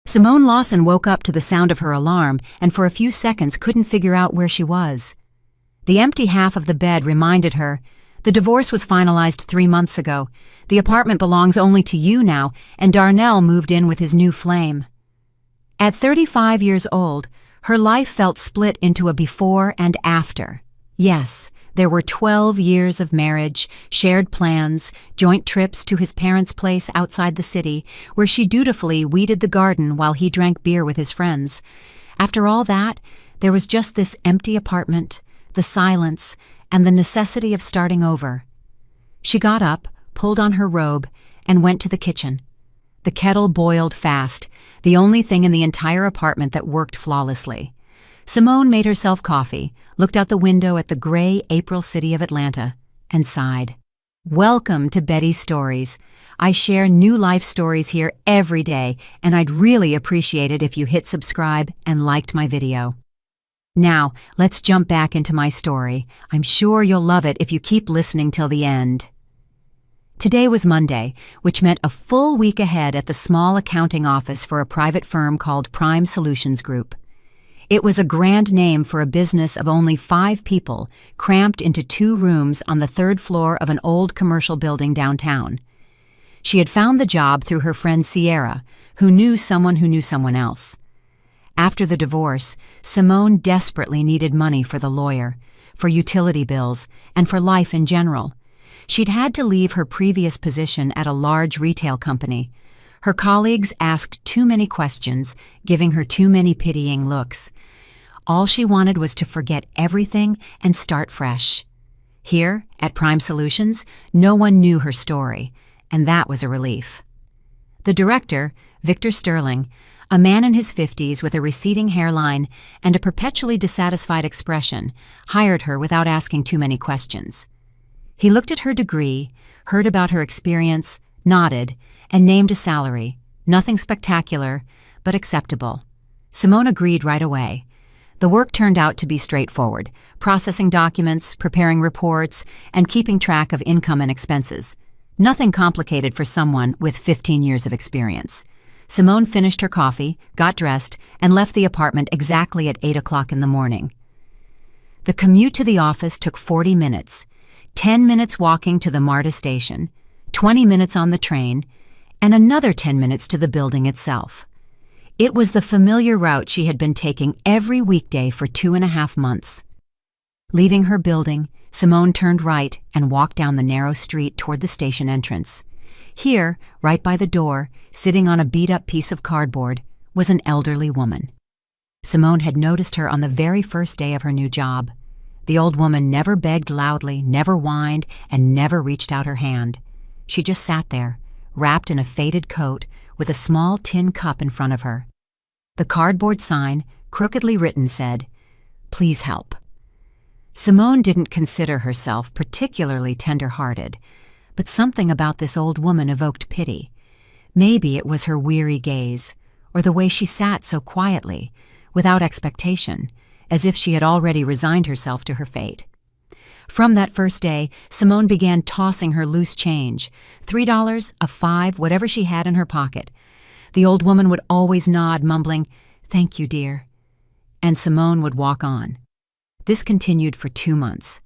Simone Lawson woke up to the sound of her alarm and for a few seconds couldn't figure out where she was. The empty half of the bed reminded her, the divorce was finalized 3 months ago. The apartment belongs only to you now, and Darnell moved in with his new flame. At 35 years old, her life felt split into a before and after. Yes, there were 12 years of marriage, shared plans, joint trips to his parents' place outside the city, where she dutifully weeded the garden while he drank beer with his friends. After all that, there was just this empty apartment, the silence, and the necessity of starting over. She got up, pulled on her robe, and went to the kitchen. The kettle boiled fast, the only thing in the entire apartment that worked flawlessly. Simone made herself coffee, looked out the window at the gray April city of Atlanta, and sighed. Welcome to Betty's Stories. I share new life stories here every day, and I'd really appreciate it if you hit subscribe and liked my video. Now, let's jump back into my story. I'm sure you'll love it if you keep listening till the end. Today was Monday, which meant a full week ahead at the small accounting office for a private firm called Prime Solutions Group. It was a grand name for a business of only 5 people, cramped into 2 rooms on the 3rd floor of an old commercial building downtown. She had found the job through her friend Sierra, who knew someone else. After the divorce, Simone desperately needed money for the lawyer, for utility bills, and for life in general. She'd had to leave her previous position at a large retail company. Her colleagues asked too many questions, giving her too many pitying looks. All she wanted was to forget everything and start fresh. Here, at Prime Solutions, no one knew her story, and that was a relief. The director, Victor Sterling, a man in his 50s with a receding hairline and a perpetually dissatisfied expression, hired her without asking too many questions. He looked at her degree, heard about her experience, nodded, and named a salary. Nothing spectacular, but acceptable. Simone agreed right away. The work turned out to be straightforward, processing documents, preparing reports, and keeping track of income and expenses. Nothing complicated for someone with 15 years of experience. Simone finished her coffee, got dressed, and left the apartment exactly at 8 o'clock in the morning. The commute to the office took 40 minutes, 10 minutes walking to the MARTA station, 20 minutes on the train, and another 10 minutes to the building itself. It was the familiar route she had been taking every weekday for 2.5 months. Leaving her building, Simone turned right and walked down the narrow street toward the station entrance. Here, right by the door, sitting on a beat-up piece of cardboard, was an elderly woman. Simone had noticed her on the very first day of her new job. The old woman never begged loudly, never whined, and never reached out her hand. She just sat there, wrapped in a faded coat, with a small tin cup in front of her. The cardboard sign, crookedly written, said, "Please help." Simone didn't consider herself particularly tender-hearted, but something about this old woman evoked pity. Maybe it was her weary gaze, or the way she sat so quietly, without expectation, as if she had already resigned herself to her fate. From that first day, Simone began tossing her loose change, $3, a $5, whatever she had in her pocket. The old woman would always nod, mumbling, "Thank you, dear," and Simone would walk on. This continued for 2 months.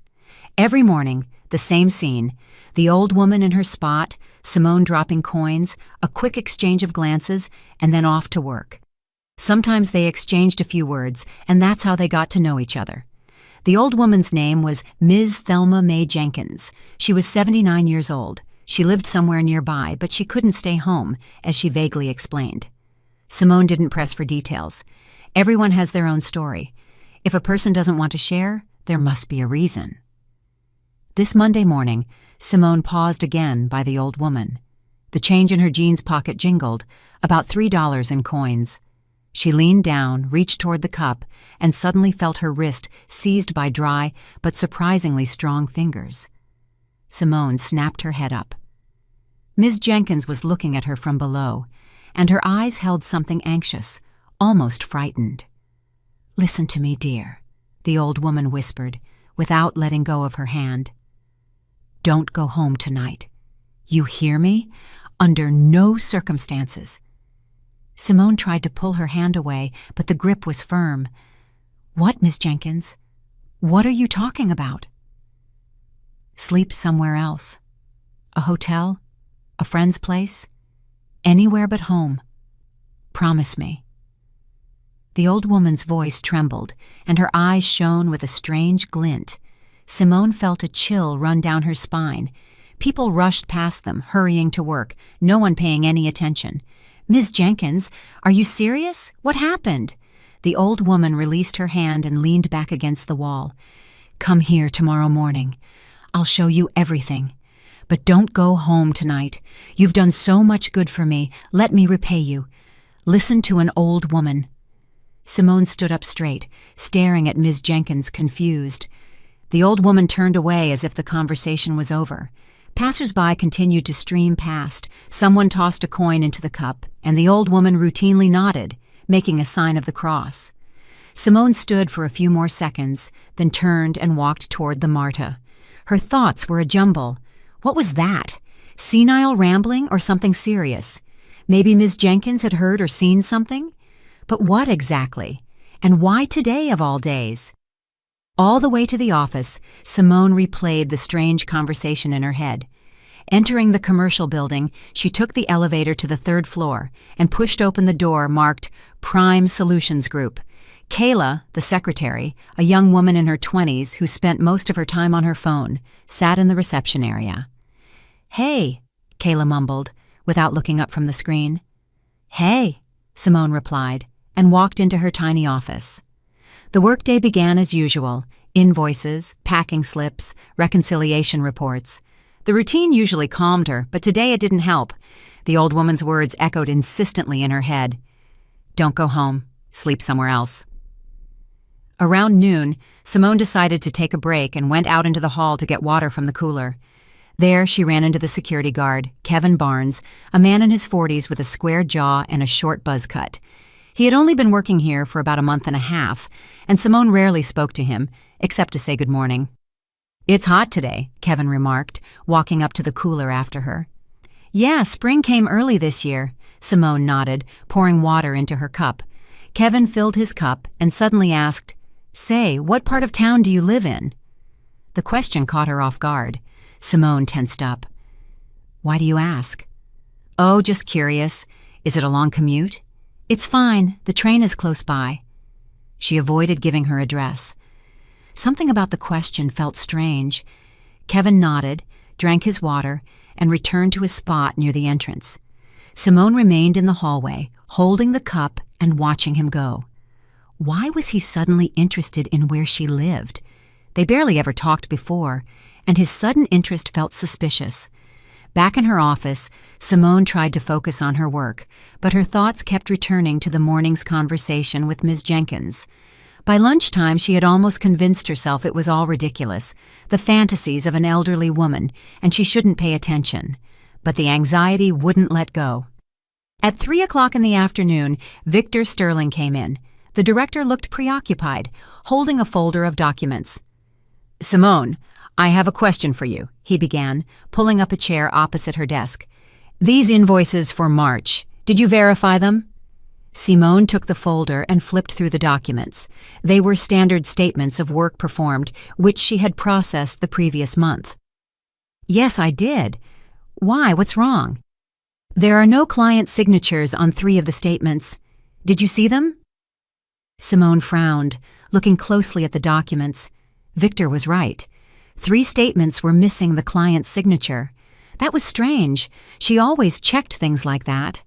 Every morning, the same scene, the old woman in her spot, Simone dropping coins, a quick exchange of glances, and then off to work. Sometimes they exchanged a few words, and that's how they got to know each other. The old woman's name was Ms. Thelma Mae Jenkins. She was 79 years old. She lived somewhere nearby, but she couldn't stay home, as she vaguely explained. Simone didn't press for details. Everyone has their own story. If a person doesn't want to share, there must be a reason. This Monday morning, Simone paused again by the old woman. The change in her jeans pocket jingled, about $3 in coins. She leaned down, reached toward the cup, and suddenly felt her wrist seized by dry but surprisingly strong fingers. Simone snapped her head up. Ms. Jenkins was looking at her from below, and her eyes held something anxious, almost frightened. "Listen to me, dear," the old woman whispered, without letting go of her hand. "Don't go home tonight. You hear me? Under no circumstances." Simone tried to pull her hand away, but the grip was firm. "What, Miss Jenkins? What are you talking about?" "Sleep somewhere else. A hotel? A friend's place? Anywhere but home. Promise me." The old woman's voice trembled, and her eyes shone with a strange glint. Simone felt a chill run down her spine. People rushed past them, hurrying to work, no one paying any attention. "Miss Jenkins, are you serious? What happened?" The old woman released her hand and leaned back against the wall. "Come here tomorrow morning. I'll show you everything. But don't go home tonight. You've done so much good for me. Let me repay you. Listen to an old woman." Simone stood up straight, staring at Ms. Jenkins, confused. The old woman turned away as if the conversation was over. Passers-by continued to stream past. Someone tossed a coin into the cup, and the old woman routinely nodded, making a sign of the cross. Simone stood for a few more seconds, then turned and walked toward the Marta. Her thoughts were a jumble. What was that? Senile rambling or something serious? Maybe Ms. Jenkins had heard or seen something? But what exactly? And why today of all days? All the way to the office, Simone replayed the strange conversation in her head. Entering the commercial building, she took the elevator to the 3rd floor and pushed open the door marked Prime Solutions Group. Kayla, the secretary, a young woman in her 20s who spent most of her time on her phone, sat in the reception area. "Hey," Kayla mumbled, without looking up from the screen. "Hey," Simone replied, and walked into her tiny office. The workday began as usual: invoices, packing slips, reconciliation reports. The routine usually calmed her, but today it didn't help. The old woman's words echoed insistently in her head. "Don't go home. Sleep somewhere else." Around noon, Simone decided to take a break and went out into the hall to get water from the cooler. There, she ran into the security guard, Kevin Barnes, a man in his 40s with a square jaw and a short buzz cut. He had only been working here for about a month and a half, and Simone rarely spoke to him, except to say good morning. "It's hot today," Kevin remarked, walking up to the cooler after her. "Yeah, spring came early this year," Simone nodded, pouring water into her cup. Kevin filled his cup and suddenly asked, "Say, what part of town do you live in?" The question caught her off guard. Simone tensed up. "Why do you ask?" "Oh, just curious. Is it a long commute?" "It's fine. The train is close by." She avoided giving her address. Something about the question felt strange. Kevin nodded, drank his water, and returned to his spot near the entrance. Simone remained in the hallway, holding the cup and watching him go. Why was he suddenly interested in where she lived? They barely ever talked before, and his sudden interest felt suspicious. Back in her office, Simone tried to focus on her work, but her thoughts kept returning to the morning's conversation with Ms. Jenkins. By lunchtime, she had almost convinced herself it was all ridiculous, the fantasies of an elderly woman, and she shouldn't pay attention. But the anxiety wouldn't let go. At 3 o'clock in the afternoon, Victor Sterling came in. The director looked preoccupied, holding a folder of documents. "Simone, I have a question for you," he began, pulling up a chair opposite her desk. "These invoices for March, did you verify them?" Simone took the folder and flipped through the documents. They were standard statements of work performed, which she had processed the previous month. "Yes, I did. Why? What's wrong?" "There are no client signatures on 3 of the statements. Did you see them?" Simone frowned, looking closely at the documents. Victor was right. 3 statements were missing the client's signature. That was strange. She always checked things like that.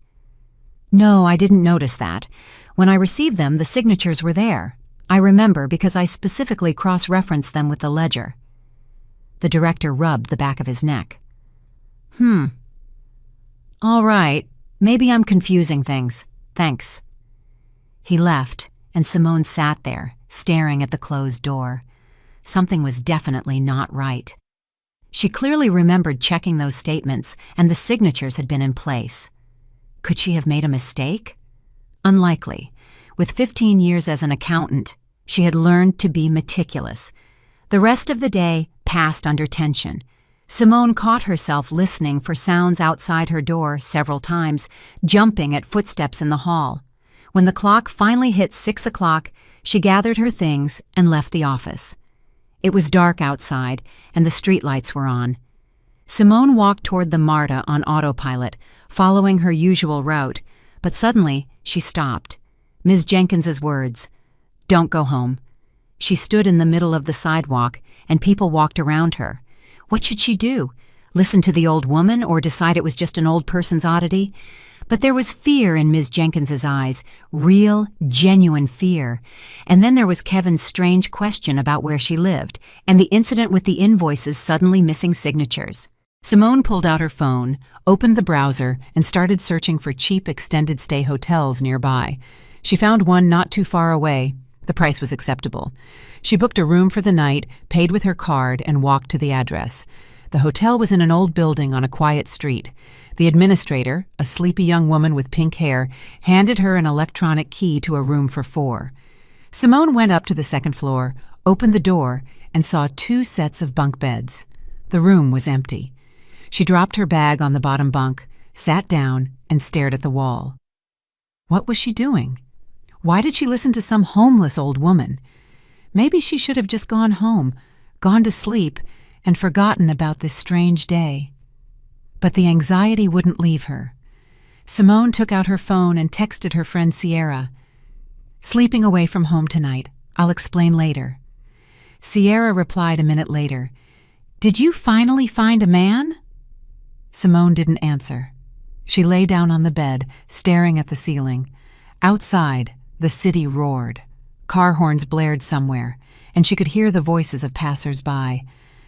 "No, I didn't notice that. When I received them, the signatures were there. I remember because I specifically cross-referenced them with the ledger." The director rubbed the back of his neck. All right. Maybe I'm confusing things. Thanks." He left, and Simone sat there, staring at the closed door. Something was definitely not right. She clearly remembered checking those statements, and the signatures had been in place. Could she have made a mistake? Unlikely. With 15 years as an accountant, she had learned to be meticulous. The rest of the day passed under tension. Simone caught herself listening for sounds outside her door several times, jumping at footsteps in the hall. When the clock finally hit 6 o'clock, she gathered her things and left the office. It was dark outside, and the streetlights were on. Simone walked toward the MARTA on autopilot, following her usual route, but suddenly she stopped. Ms. Jenkins's words, "Don't go home." She stood in the middle of the sidewalk, and people walked around her. What should she do? Listen to the old woman or decide it was just an old person's oddity? But there was fear in Ms. Jenkins's eyes, real, genuine fear. And then there was Kevin's strange question about where she lived, and the incident with the invoices suddenly missing signatures. Simone pulled out her phone, opened the browser, and started searching for cheap extended-stay hotels nearby. She found one not too far away. The price was acceptable. She booked a room for the night, paid with her card, and walked to the address. The hotel was in an old building on a quiet street. The administrator, a sleepy young woman with pink hair, handed her an electronic key to a room for 4. Simone went up to the second floor, opened the door, and saw 2 sets of bunk beds. The room was empty. She dropped her bag on the bottom bunk, sat down, and stared at the wall. What was she doing? Why did she listen to some homeless old woman? Maybe she should have just gone home, gone to sleep, and forgotten about this strange day. But the anxiety wouldn't leave her. Simone took out her phone and texted her friend Sierra. "Sleeping away from home tonight. I'll explain later." Sierra replied a minute later, "Did you finally find a man?" Simone didn't answer. She lay down on the bed, staring at the ceiling. Outside, the city roared. Car horns blared somewhere, and she could hear the voices of passers-by.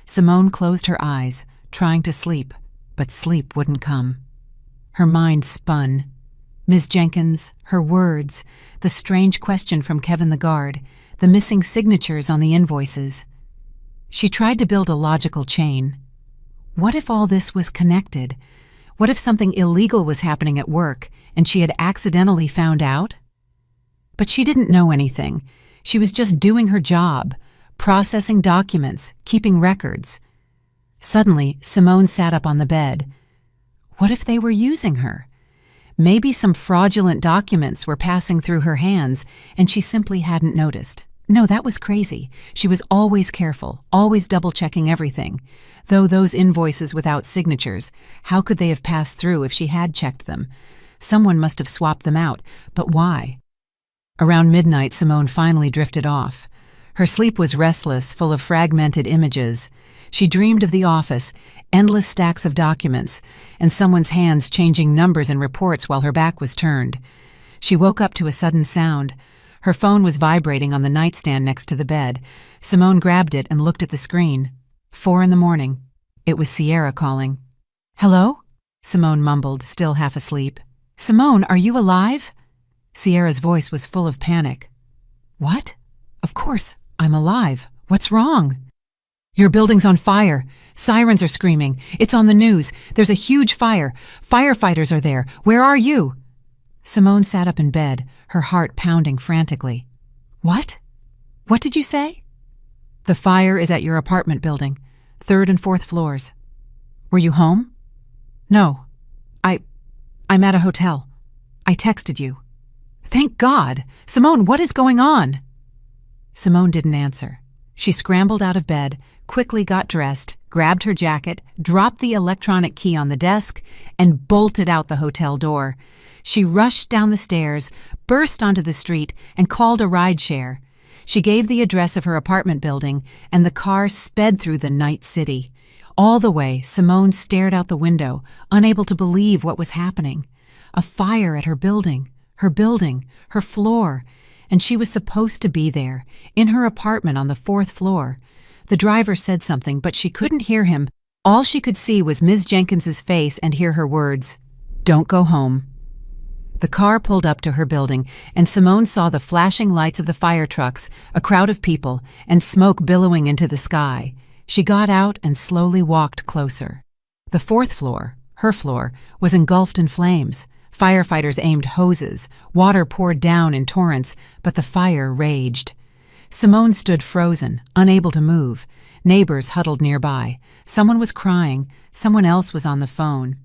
Simone closed her eyes, trying to sleep, but sleep wouldn't come. Her mind spun. Ms. Jenkins, her words, the strange question from Kevin the guard, the missing signatures on the invoices. She tried to build a logical chain. What if all this was connected? What if something illegal was happening at work, and she had accidentally found out? But she didn't know anything. She was just doing her job, processing documents, keeping records. Suddenly, Simone sat up on the bed. What if they were using her? Maybe some fraudulent documents were passing through her hands, and she simply hadn't noticed. No, that was crazy. She was always careful, always double-checking everything. Though those invoices without signatures, how could they have passed through if she had checked them? Someone must have swapped them out, but why? Around midnight, Simone finally drifted off. Her sleep was restless, full of fragmented images. She dreamed of the office, endless stacks of documents, and someone's hands changing numbers and reports while her back was turned. She woke up to a sudden sound. Her phone was vibrating on the nightstand next to the bed. Simone grabbed it and looked at the screen. 4 a.m. It was Sierra calling. "Hello?" Simone mumbled, still half asleep. "Simone, are you alive?" Sierra's voice was full of panic. "What? Of course, I'm alive. What's wrong?" "Your building's on fire. Sirens are screaming. It's on the news. There's a huge fire. Firefighters are there. Where are you?" Simone sat up in bed, her heart pounding frantically. "What? What did you say?" "The fire is at your apartment building, 3rd and 4th floors." "Were you home?" "No. I'm at a hotel. I texted you." "Thank God! Simone, what is going on?" Simone didn't answer. She scrambled out of bed, quickly got dressed, grabbed her jacket, dropped the electronic key on the desk, and bolted out the hotel door. She rushed down the stairs, burst onto the street, and called a rideshare. She gave the address of her apartment building, and the car sped through the night city. All the way, Simone stared out the window, unable to believe what was happening. A fire at her building, her floor, and she was supposed to be there, in her apartment on the 4th floor. The driver said something, but she couldn't hear him. All she could see was Ms. Jenkins's face and hear her words, "Don't go home." The car pulled up to her building, and Simone saw the flashing lights of the fire trucks, a crowd of people, and smoke billowing into the sky. She got out and slowly walked closer. The 4th floor, her floor, was engulfed in flames. Firefighters aimed hoses, water poured down in torrents, but the fire raged. Simone stood frozen, unable to move. Neighbors huddled nearby. Someone was crying. Someone else was on the phone.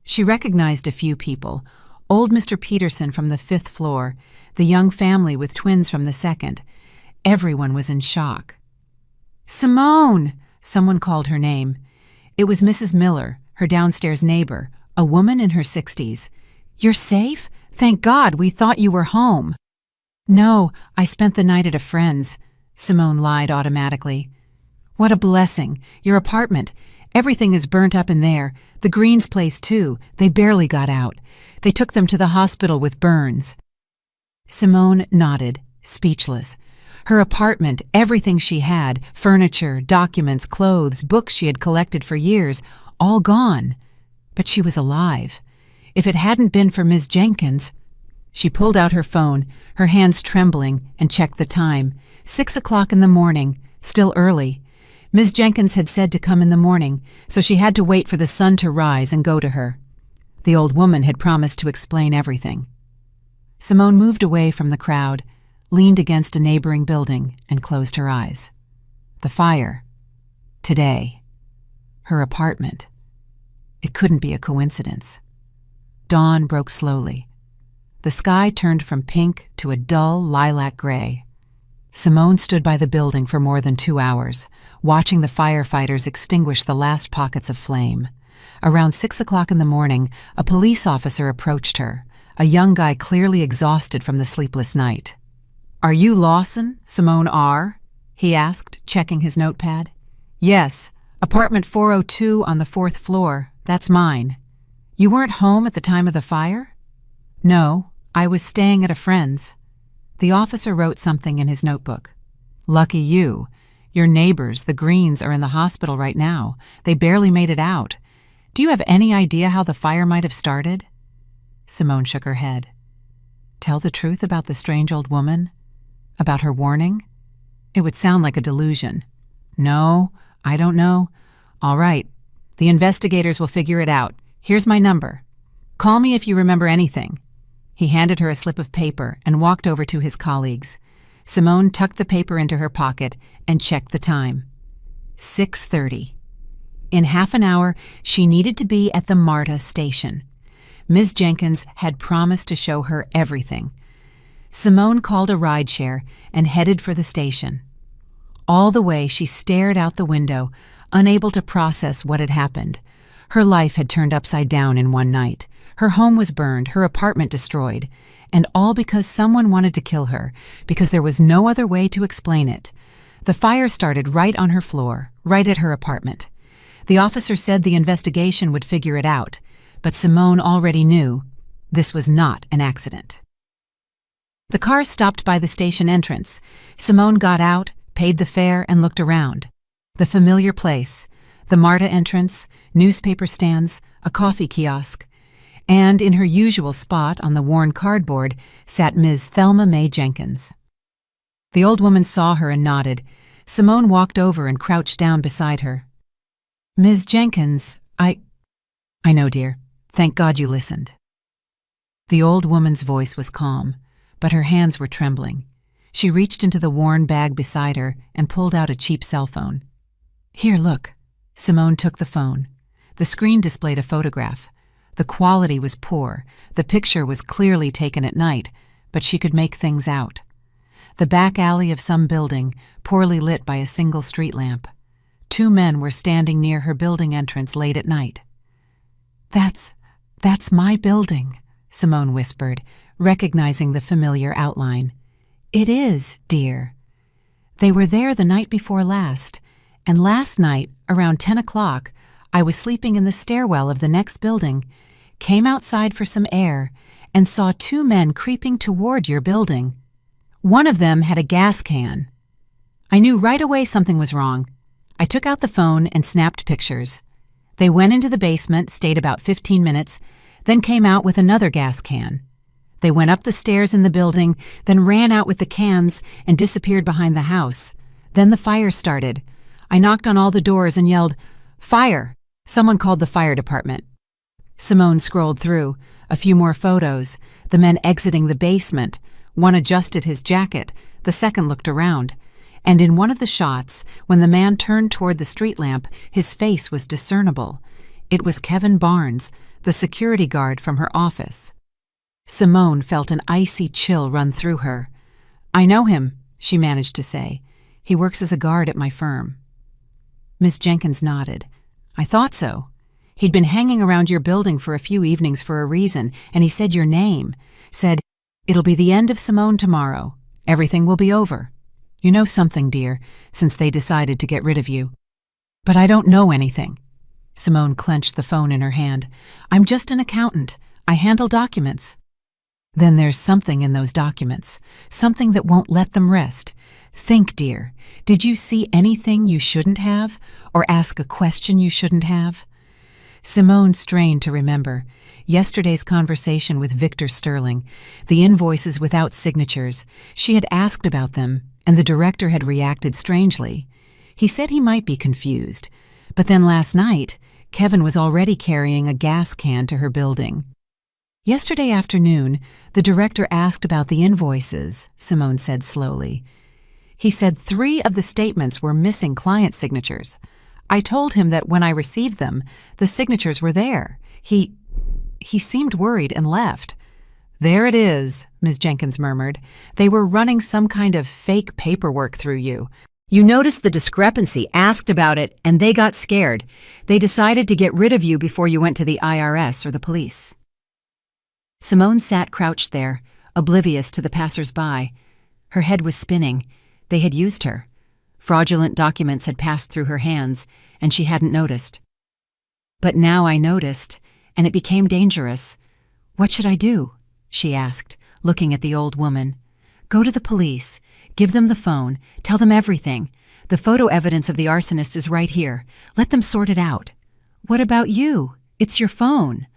She recognized a few people. Old Mr. Peterson from the 5th floor, the young family with twins from the 2nd. Everyone was in shock. "Simone!" Someone called her name. It was Mrs. Miller, her downstairs neighbor, a woman in her 60s. "You're safe? Thank God, we thought you were home." "No, I spent the night at a friend's," Simone lied automatically. "What a blessing. Your apartment. Everything is burnt up in there. The Greens place, too. They barely got out. They took them to the hospital with burns." Simone nodded, speechless. Her apartment, everything she had, furniture, documents, clothes, books she had collected for years, all gone. But she was alive. If it hadn't been for Ms. Jenkins— She pulled out her phone, her hands trembling, and checked the time. 6 o'clock in the morning, still early. Ms. Jenkins had said to come in the morning, so she had to wait for the sun to rise and go to her. The old woman had promised to explain everything. Simone moved away from the crowd, leaned against a neighboring building, and closed her eyes. The fire. Today. Her apartment. It couldn't be a coincidence. Dawn broke slowly. The sky turned from pink to a dull lilac gray. Simone stood by the building for more than 2 hours, watching the firefighters extinguish the last pockets of flame. Around 6 o'clock in the morning, a police officer approached her, a young guy clearly exhausted from the sleepless night. "Are you Lawson, Simone R.?" he asked, checking his notepad. "Yes, apartment 402 on the 4th floor. That's mine. You weren't home at the time of the fire?" "No, I was staying at a friend's." The officer wrote something in his notebook. "Lucky you. Your neighbors, the Greens, are in the hospital right now. They barely made it out. Do you have any idea how the fire might have started?" Simone shook her head. Tell the truth about the strange old woman? About her warning? It would sound like a delusion. "No, I don't know." "All right. The investigators will figure it out. Here's my number. Call me if you remember anything." He handed her a slip of paper and walked over to his colleagues. Simone tucked the paper into her pocket and checked the time. 6:30. In half an hour, she needed to be at the MARTA station. Ms. Jenkins had promised to show her everything. Simone called a rideshare and headed for the station. All the way, she stared out the window, unable to process what had happened. Her life had turned upside down in one night. Her home was burned, her apartment destroyed, and all because someone wanted to kill her, because there was no other way to explain it. The fire started right on her floor, right at her apartment. The officer said the investigation would figure it out, but Simone already knew this was not an accident. The car stopped by the station entrance. Simone got out, paid the fare, and looked around. The familiar place, the MARTA entrance, newspaper stands, a coffee kiosk, and in her usual spot on the worn cardboard sat Ms. Thelma Mae Jenkins. The old woman saw her and nodded. Simone walked over and crouched down beside her. "Ms. Jenkins, I know, dear. Thank God you listened." The old woman's voice was calm, but her hands were trembling. She reached into the worn bag beside her and pulled out a cheap cell phone. "Here, look." Simone took the phone. The screen displayed a photograph. The quality was poor. The picture was clearly taken at night, but she could make things out. The back alley of some building, poorly lit by a single street lamp. 2 men were standing near her building entrance late at night. That's my building," Simone whispered, recognizing the familiar outline. "It is, dear. They were there the night before last, and last night, around 10 o'clock, I was sleeping in the stairwell of the next building, came outside for some air, and saw 2 men creeping toward your building. One of them had a gas can. I knew right away something was wrong. I took out the phone and snapped pictures. They went into the basement, stayed about 15 minutes, then came out with another gas can. They went up the stairs in the building, then ran out with the cans and disappeared behind the house. Then the fire started. I knocked on all the doors and yelled, 'Fire!' Someone called the fire department." Simone scrolled through. A few more photos. The men exiting the basement. One adjusted his jacket. The second looked around. And in one of the shots, when the man turned toward the street lamp, his face was discernible. It was Kevin Barnes, the security guard from her office. Simone felt an icy chill run through her. "I know him," she managed to say. "He works as a guard at my firm." Miss Jenkins nodded. "I thought so. He'd been hanging around your building for a few evenings for a reason, and he said your name. Said, 'It'll be the end of Simone tomorrow. Everything will be over.' You know something, dear, since they decided to get rid of you." "But I don't know anything." Simone clenched the phone in her hand. "I'm just an accountant. I handle documents." "Then there's something in those documents, something that won't let them rest. Think, dear. Did you see anything you shouldn't have, or ask a question you shouldn't have?" Simone strained to remember. Yesterday's conversation with Victor Sterling, the invoices without signatures. She had asked about them, and the director had reacted strangely. He said he might be confused. But then last night, Kevin was already carrying a gas can to her building. "Yesterday afternoon, the director asked about the invoices," Simone said slowly. "He said 3 of the statements were missing client signatures. I told him that when I received them, the signatures were there. He seemed worried and left." "There it is," Ms. Jenkins murmured. "They were running some kind of fake paperwork through you. You noticed the discrepancy, asked about it, and they got scared. They decided to get rid of you before you went to the IRS or the police." Simone sat crouched there, oblivious to the passers-by. Her head was spinning. They had used her. Fraudulent documents had passed through her hands, and she hadn't noticed. "But now I noticed, and it became dangerous. What should I do?" she asked, looking at the old woman. "Go to the police. Give them the phone. Tell them everything. The photo evidence of the arsonist is right here. Let them sort it out." "What about you? It's your phone."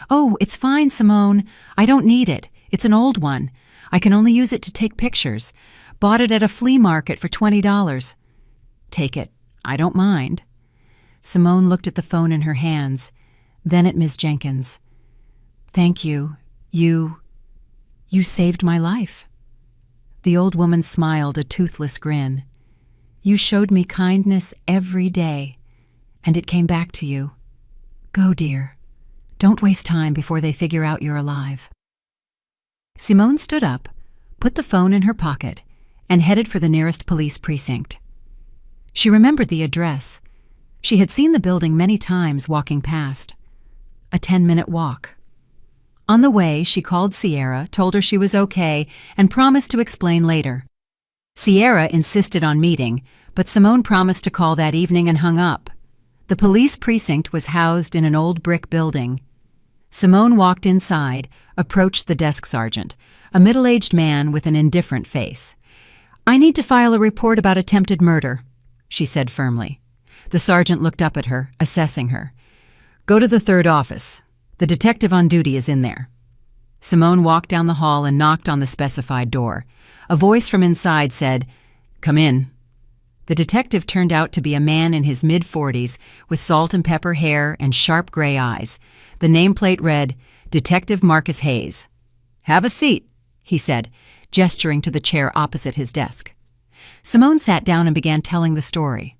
"Oh, it's fine, Simone. I don't need it. It's an old one. I can only use it to take pictures. Bought it at a flea market for $20. "Take it. I don't mind." Simone looked at the phone in her hands, then at Ms. Jenkins. "Thank you. You saved my life." The old woman smiled a toothless grin. "You showed me kindness every day, and it came back to you. Go, dear. Don't waste time before they figure out you're alive." Simone stood up, put the phone in her pocket, and headed for the nearest police precinct. She remembered the address. She had seen the building many times walking past. A 10-minute walk. On the way, she called Sierra, told her she was okay, and promised to explain later. Sierra insisted on meeting, but Simone promised to call that evening and hung up. The police precinct was housed in an old brick building. Simone walked inside, approached the desk sergeant, a middle-aged man with an indifferent face. "I need to file a report about attempted murder," she said firmly. The sergeant looked up at her, assessing her. "Go to the 3rd office. The detective on duty is in there." Simone walked down the hall and knocked on the specified door. A voice from inside said, "Come in." The detective turned out to be a man in his mid-40s with salt and pepper hair and sharp gray eyes. The nameplate read, "Detective Marcus Hayes." "Have a seat," he said, gesturing to the chair opposite his desk. Simone sat down and began telling the story.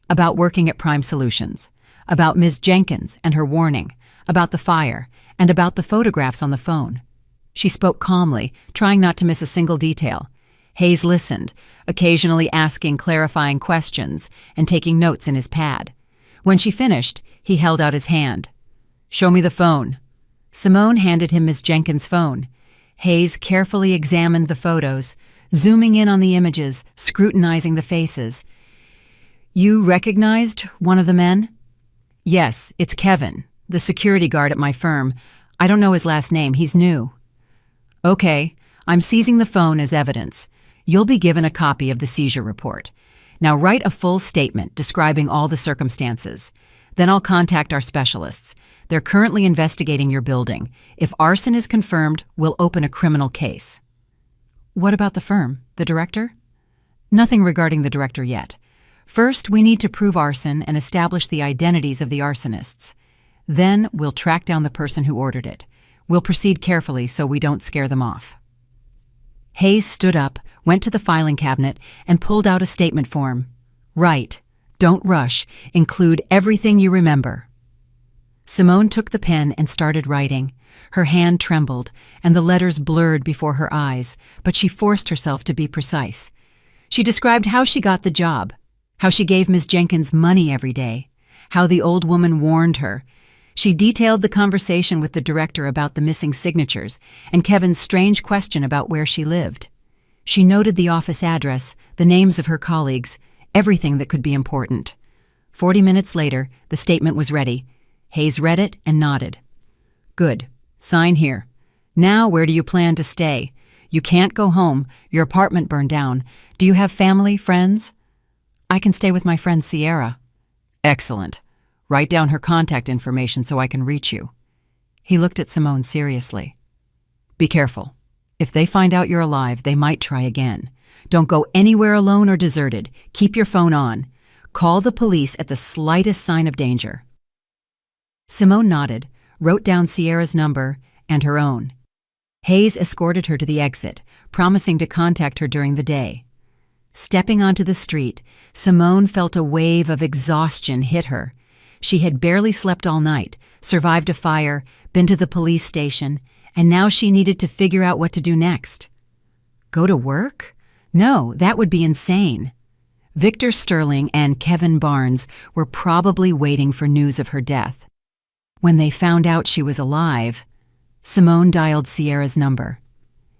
About working at Prime Solutions, about Ms. Jenkins and her warning, about the fire, and about the photographs on the phone. She spoke calmly, trying not to miss a single detail. Hayes listened, occasionally asking clarifying questions and taking notes in his pad. When she finished, he held out his hand. "Show me the phone." Simone handed him Ms. Jenkins' phone. Hayes carefully examined the photos, zooming in on the images, scrutinizing the faces. "You recognized one of the men?" "Yes, it's Kevin, the security guard at my firm. I don't know his last name. He's new." "Okay, I'm seizing the phone as evidence. You'll be given a copy of the seizure report. Now write a full statement describing all the circumstances. Then I'll contact our specialists. They're currently investigating your building. If arson is confirmed, we'll open a criminal case." "What about the firm? The director?" "Nothing regarding the director yet. First, we need to prove arson and establish the identities of the arsonists. Then we'll track down the person who ordered it. We'll proceed carefully so we don't scare them off." Hayes stood up, went to the filing cabinet, and pulled out a statement form. "Write. Don't rush. Include everything you remember." Simone took the pen and started writing. Her hand trembled, and the letters blurred before her eyes, but she forced herself to be precise. She described how she got the job, how she gave Ms. Jenkins money every day, how the old woman warned her. She detailed the conversation with the director about the missing signatures and Kevin's strange question about where she lived. She noted the office address, the names of her colleagues, everything that could be important. 40 minutes later, the statement was ready. Hayes read it and nodded. "Good. Sign here. Now, where do you plan to stay? You can't go home. Your apartment burned down. Do you have family, friends?" "I can stay with my friend Sierra." "Excellent. Write down her contact information so I can reach you." He looked at Simone seriously. "Be careful. If they find out you're alive, they might try again. Don't go anywhere alone or deserted. Keep your phone on. Call the police at the slightest sign of danger." Simone nodded, wrote down Sierra's number and her own. Hayes escorted her to the exit, promising to contact her during the day. Stepping onto the street, Simone felt a wave of exhaustion hit her. She had barely slept all night, survived a fire, been to the police station, and now she needed to figure out what to do next. Go to work? No, that would be insane. Victor Sterling and Kevin Barnes were probably waiting for news of her death. When they found out she was alive, Simone dialed Sierra's number.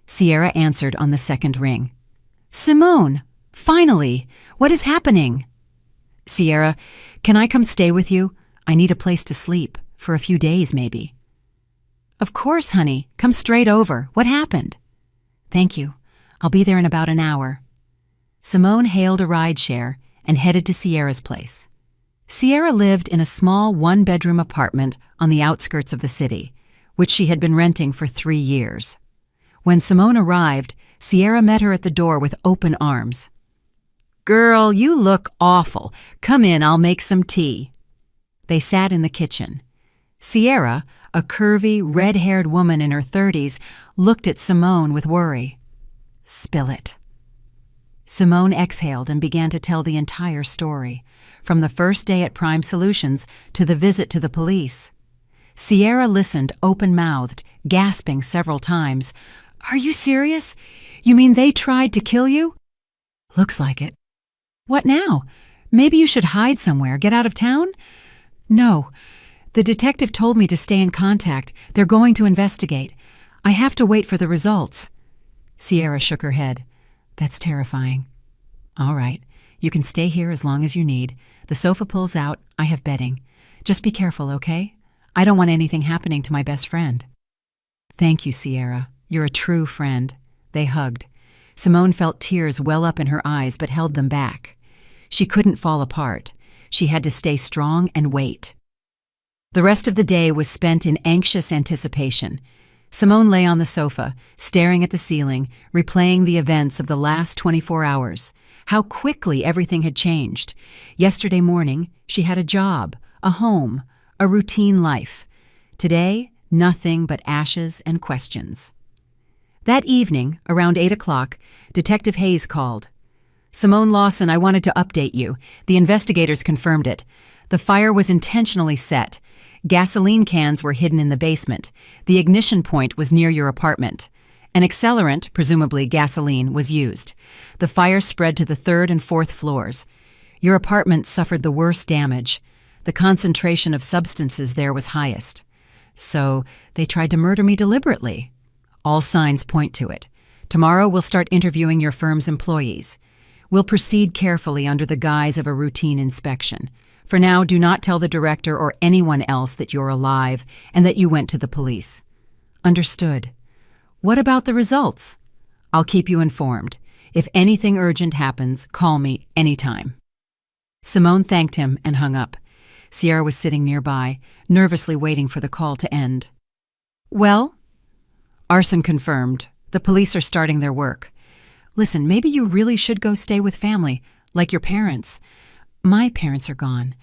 Sierra answered on the second ring. "Simone, finally! What is happening?" "Sierra, can I come stay with you? I need a place to sleep, for a few days maybe." "Of course, honey. Come straight over. What happened?" "Thank you. I'll be there in about an hour." Simone hailed a rideshare and headed to Sierra's place. Sierra lived in a small one-bedroom apartment on the outskirts of the city, which she had been renting for 3 years. When Simone arrived, Sierra met her at the door with open arms. "Girl, you look awful. Come in, I'll make some tea." They sat in the kitchen. Sierra, a curvy, red-haired woman in her 30s, looked at Simone with worry. "Spill it." Simone exhaled and began to tell the entire story, from the first day at Prime Solutions to the visit to the police. Sierra listened open-mouthed, gasping several times. "Are you serious? You mean they tried to kill you?" "Looks like it." "What now? Maybe you should hide somewhere, get out of town?" "No. The detective told me to stay in contact. They're going to investigate. I have to wait for the results." Sierra shook her head. "That's terrifying." "All right. You can stay here as long as you need. The sofa pulls out. I have bedding. Just be careful, okay? I don't want anything happening to my best friend." "Thank you, Sierra. You're a true friend." They hugged. Simone felt tears well up in her eyes but held them back. She couldn't fall apart. She had to stay strong and wait. The rest of the day was spent in anxious anticipation. Simone lay on the sofa, staring at the ceiling, replaying the events of the last 24 hours. How quickly everything had changed. Yesterday morning, she had a job, a home, a routine life. Today, nothing but ashes and questions. That evening, around 8 o'clock, Detective Hayes called. "Simone Lawson, I wanted to update you. The investigators confirmed it. The fire was intentionally set. Gasoline cans were hidden in the basement. The ignition point was near your apartment. An accelerant, presumably gasoline, was used. The fire spread to the 3rd and 4th floors. Your apartment suffered the worst damage. The concentration of substances there was highest. So they tried to murder me deliberately. All signs point to it. Tomorrow we'll start interviewing your firm's employees. We'll proceed carefully under the guise of a routine inspection. For now, do not tell the director or anyone else that you're alive and that you went to the police." "Understood. What about the results?" "I'll keep you informed. If anything urgent happens, call me anytime." Simone thanked him and hung up. Sierra was sitting nearby, nervously waiting for the call to end. "Well?" "Arson confirmed. The police are starting their work. Listen, maybe you really should go stay with family, like your parents. My parents are gone.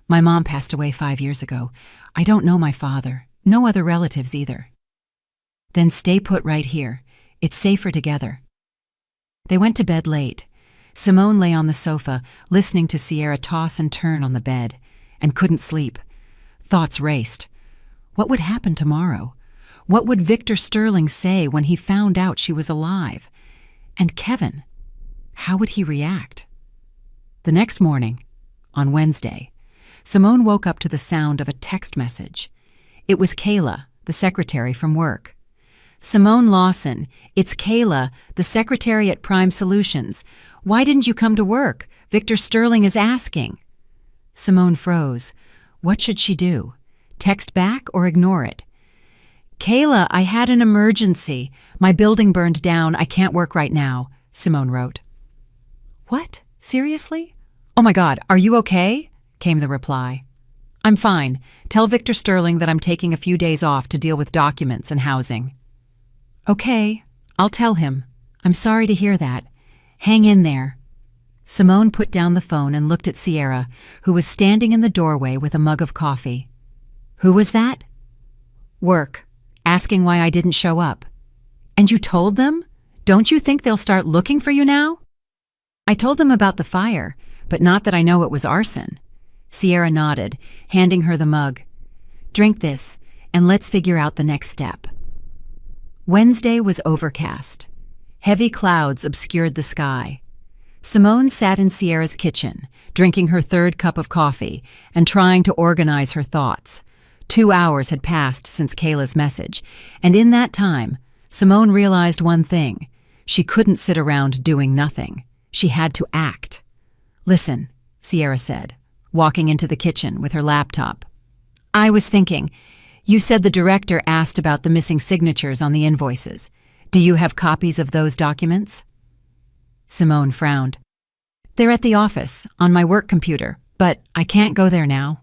My mom passed away 5 years ago. I don't know my father. No other relatives either." "Then stay put right here. It's safer together." They went to bed late. Simone lay on the sofa, listening to Sierra toss and turn on the bed, and couldn't sleep. Thoughts raced. What would happen tomorrow? What would Victor Sterling say when he found out she was alive? And Kevin, how would he react? The next morning, on Wednesday, Simone woke up to the sound of a text message. It was Kayla, the secretary from work. "Simone Lawson, it's Kayla, the secretary at Prime Solutions. Why didn't you come to work? Victor Sterling is asking." Simone froze. What should she do? Text back or ignore it? "Kayla, I had an emergency. My building burned down. I can't work right now," Simone wrote. "What? Seriously? Oh my God, are you okay?" came the reply. "I'm fine. Tell Victor Sterling that I'm taking a few days off to deal with documents and housing." "Okay, I'll tell him. I'm sorry to hear that. Hang in there." Simone put down the phone and looked at Sierra, who was standing in the doorway with a mug of coffee. "Who was that?" "Work, asking why I didn't show up." "And you told them? Don't you think they'll start looking for you now?" "I told them about the fire, but not that I know it was arson." Sierra nodded, handing her the mug. "Drink this, and let's figure out the next step." Wednesday was overcast. Heavy clouds obscured the sky. Simone sat in Sierra's kitchen, drinking her third cup of coffee and trying to organize her thoughts. 2 hours had passed since Kayla's message, and in that time, Simone realized one thing. She couldn't sit around doing nothing. She had to act. "Listen," Sierra said, walking into the kitchen with her laptop. "I was thinking, you said the director asked about the missing signatures on the invoices. Do you have copies of those documents?" Simone frowned. "They're at the office, on my work computer, but I can't go there now."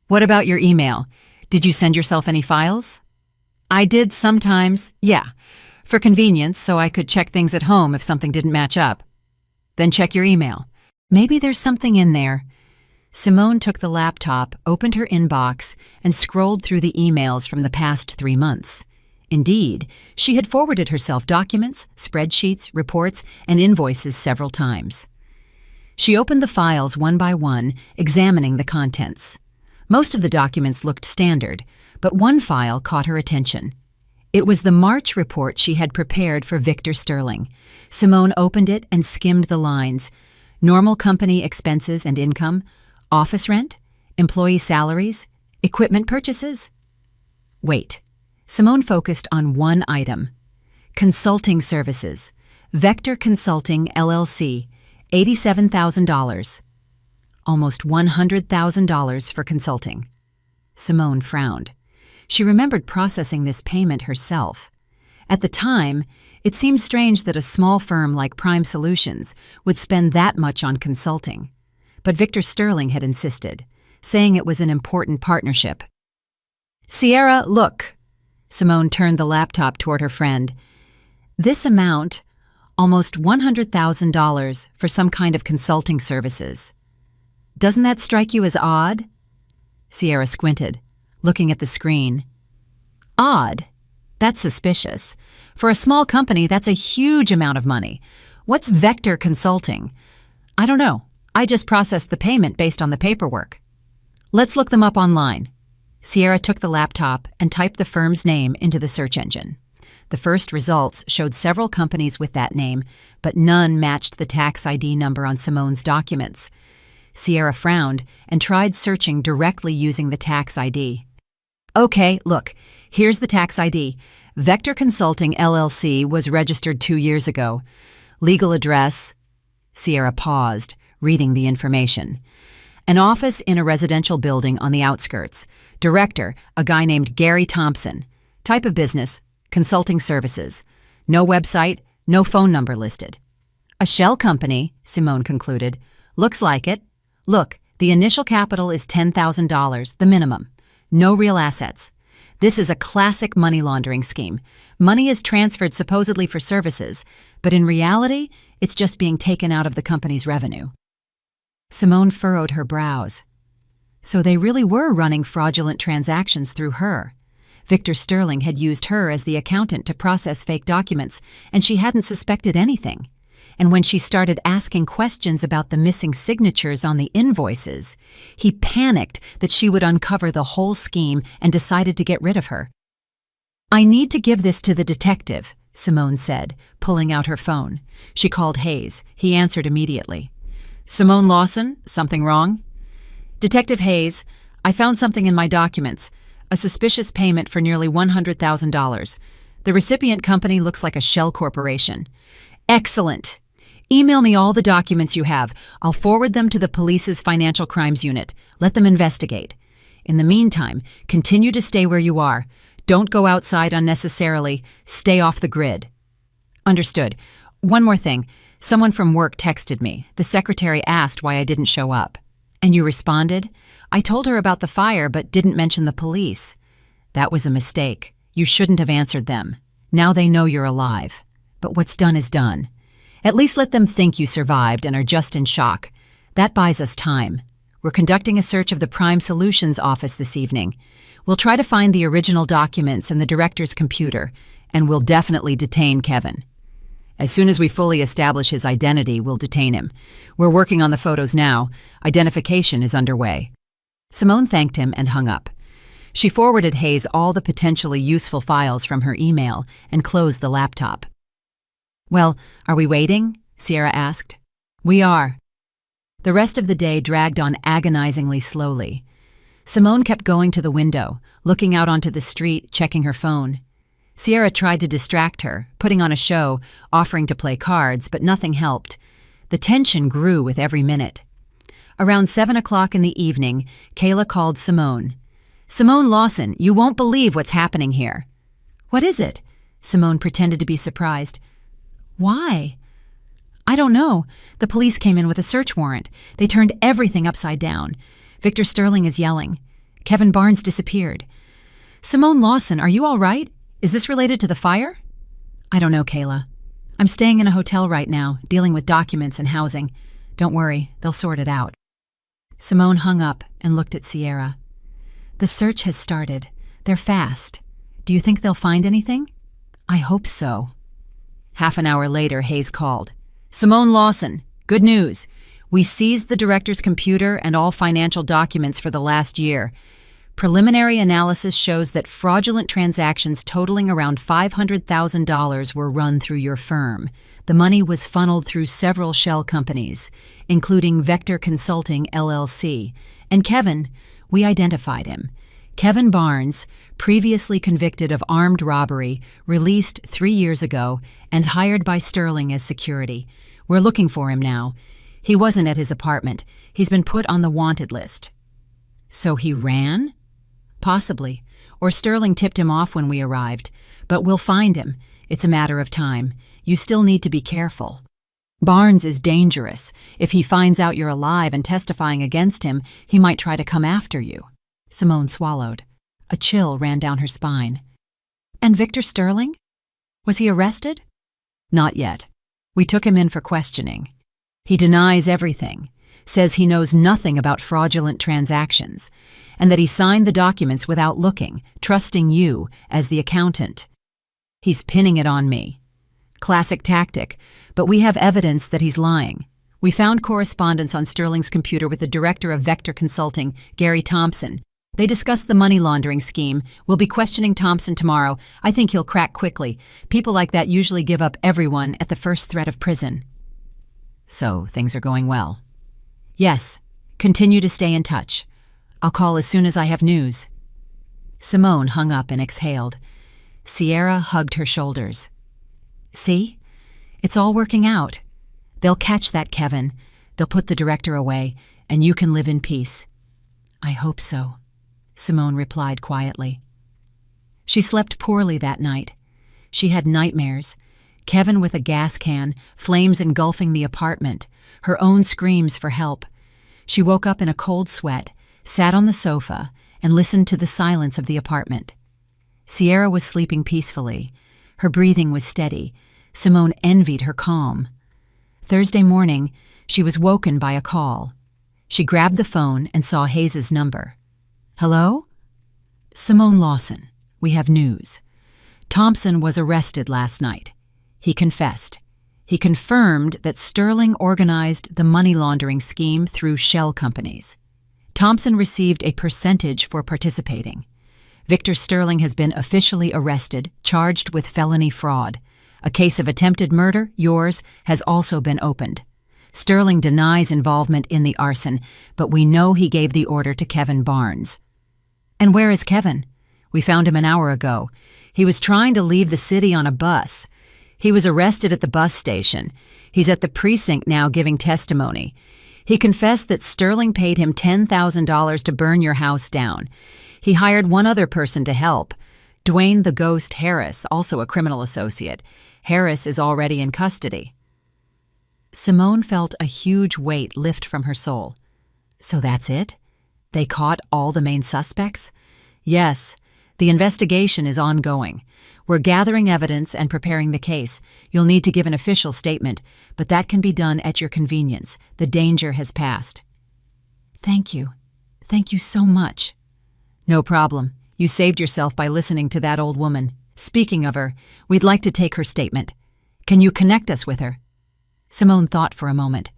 "What about your email? Did you send yourself any files?" "I did sometimes, yeah, for convenience so I could check things at home if something didn't match up." "Then check your email. Maybe there's something in there." Simone took the laptop, opened her inbox, and scrolled through the emails from the past 3 months. Indeed, she had forwarded herself documents, spreadsheets, reports, and invoices several times. She opened the files one by one, examining the contents. Most of the documents looked standard, but one file caught her attention. It was the March report she had prepared for Victor Sterling. Simone opened it and skimmed the lines. Normal company expenses and income, office rent, employee salaries, equipment purchases. Wait. Simone focused on one item. Consulting services. Vector Consulting, LLC, $87,000. Almost $100,000 for consulting. Simone frowned. She remembered processing this payment herself. At the time, it seemed strange that a small firm like Prime Solutions would spend that much on consulting. But Victor Sterling had insisted, saying it was an important partnership. "Sierra, look." Simone turned the laptop toward her friend. "This amount, almost $100,000 for some kind of consulting services. Doesn't that strike you as odd?" Sierra squinted, looking at the screen. "Odd? That's suspicious. For a small company, that's a huge amount of money. What's Vector Consulting?" "I don't know. I just processed the payment based on the paperwork." "Let's look them up online." Sierra took the laptop and typed the firm's name into the search engine. The first results showed several companies with that name, but none matched the tax ID number on Simone's documents. Sierra frowned and tried searching directly using the tax ID. "Okay, look, here's the tax ID. Vector Consulting, LLC was registered 2 years ago. Legal address." Sierra paused, reading the information. "An office in a residential building on the outskirts. Director, a guy named Gary Thompson. Type of business, consulting services. No website, no phone number listed." "A shell company," Simone concluded. "Looks like it. Look, the initial capital is $10,000, the minimum. No real assets. This is a classic money laundering scheme. Money is transferred supposedly for services, but in reality, it's just being taken out of the company's revenue." Simone furrowed her brows. So they really were running fraudulent transactions through her. Victor Sterling had used her as the accountant to process fake documents, and she hadn't suspected anything. And when she started asking questions about the missing signatures on the invoices, he panicked that she would uncover the whole scheme and decided to get rid of her. "I need to give this to the detective," Simone said, pulling out her phone. She called Hayes. He answered immediately. "Simone Lawson, something wrong?" "Detective Hayes, I found something in my documents, a suspicious payment for nearly $100,000. The recipient company looks like a shell corporation." "Excellent! Email me all the documents you have. I'll forward them to the police's financial crimes unit. Let them investigate. In the meantime, continue to stay where you are. Don't go outside unnecessarily. Stay off the grid." "Understood. One more thing. Someone from work texted me. The secretary asked why I didn't show up." "And you responded?" "I told her about the fire but didn't mention the police." "That was a mistake. You shouldn't have answered them. Now they know you're alive. But what's done is done. At least let them think you survived and are just in shock. That buys us time. We're conducting a search of the Prime Solutions office this evening. We'll try to find the original documents in the director's computer, and we'll definitely detain Kevin. As soon as we fully establish his identity, we'll detain him. We're working on the photos now. Identification is underway." Simone thanked him and hung up. She forwarded Hayes all the potentially useful files from her email and closed the laptop. "Well, are we waiting?" Sierra asked. "We are." The rest of the day dragged on agonizingly slowly. Simone kept going to the window, looking out onto the street, checking her phone. Sierra tried to distract her, putting on a show, offering to play cards, but nothing helped. The tension grew with every minute. Around 7 o'clock in the evening, Kayla called Simone. "Simone Lawson, you won't believe what's happening here." "What is it?" Simone pretended to be surprised. "Why?" "I don't know. The police came in with a search warrant. They turned everything upside down. Victor Sterling is yelling. Kevin Barnes disappeared." "Simone Lawson, are you all right? Is this related to the fire?" "I don't know, Kayla. I'm staying in a hotel right now, dealing with documents and housing. Don't worry, they'll sort it out." Simone hung up and looked at Sierra. "The search has started. They're fast. Do you think they'll find anything?" "I hope so." Half an hour later, Hayes called. "Simone Lawson, good news. We seized the director's computer and all financial documents for the last year. Preliminary analysis shows that fraudulent transactions totaling around $500,000 were run through your firm. The money was funneled through several shell companies, including Vector Consulting, LLC. And Kevin, we identified him. Kevin Barnes, previously convicted of armed robbery, released 3 years ago, and hired by Sterling as security. We're looking for him now. He wasn't at his apartment. He's been put on the wanted list." "So he ran?" "Possibly. Or Sterling tipped him off when we arrived. But we'll find him. It's a matter of time. You still need to be careful. Barnes is dangerous. If he finds out you're alive and testifying against him, he might try to come after you." Simone swallowed. A chill ran down her spine. "And Victor Sterling? Was he arrested?" "Not yet. We took him in for questioning. He denies everything, says he knows nothing about fraudulent transactions, and that he signed the documents without looking, trusting you as the accountant. He's pinning it on me. Classic tactic, but we have evidence that he's lying. We found correspondence on Sterling's computer with the director of Vector Consulting, Gary Thompson. They discussed the money laundering scheme. We'll be questioning Thompson tomorrow. I think he'll crack quickly. People like that usually give up everyone at the first threat of prison." "So, things are going well?" "Yes. Continue to stay in touch. I'll call as soon as I have news." Simone hung up and exhaled. Sierra hugged her shoulders. "See? It's all working out. They'll catch that Kevin. They'll put the director away, and you can live in peace." "I hope so," Simone replied quietly. She slept poorly that night. She had nightmares. Kevin with a gas can, flames engulfing the apartment, her own screams for help. She woke up in a cold sweat, sat on the sofa, and listened to the silence of the apartment. Sierra was sleeping peacefully. Her breathing was steady. Simone envied her calm. Thursday morning, she was woken by a call. She grabbed the phone and saw Hayes's number. "Hello?" "Simone Lawson, we have news. Thompson was arrested last night. He confessed. He confirmed that Sterling organized the money laundering scheme through shell companies. Thompson received a percentage for participating. Victor Sterling has been officially arrested, charged with felony fraud. A case of attempted murder, yours, has also been opened. Sterling denies involvement in the arson, but we know he gave the order to Kevin Barnes. And where is Kevin? We found him an hour ago. He was trying to leave the city on a bus. He was arrested at the bus station. He's at the precinct now giving testimony. He confessed that Sterling paid him $10,000 to burn your house down. He hired one other person to help, Dwayne the Ghost Harris, also a criminal associate. Harris is already in custody. Simone felt a huge weight lift from her soul. So that's it? They caught all the main suspects? Yes. The investigation is ongoing. We're gathering evidence and preparing the case. You'll need to give an official statement, but that can be done at your convenience. The danger has passed. Thank you. Thank you so much. No problem. You saved yourself by listening to that old woman. Speaking of her, we'd like to take her statement. Can you connect us with her? Simone thought for a moment.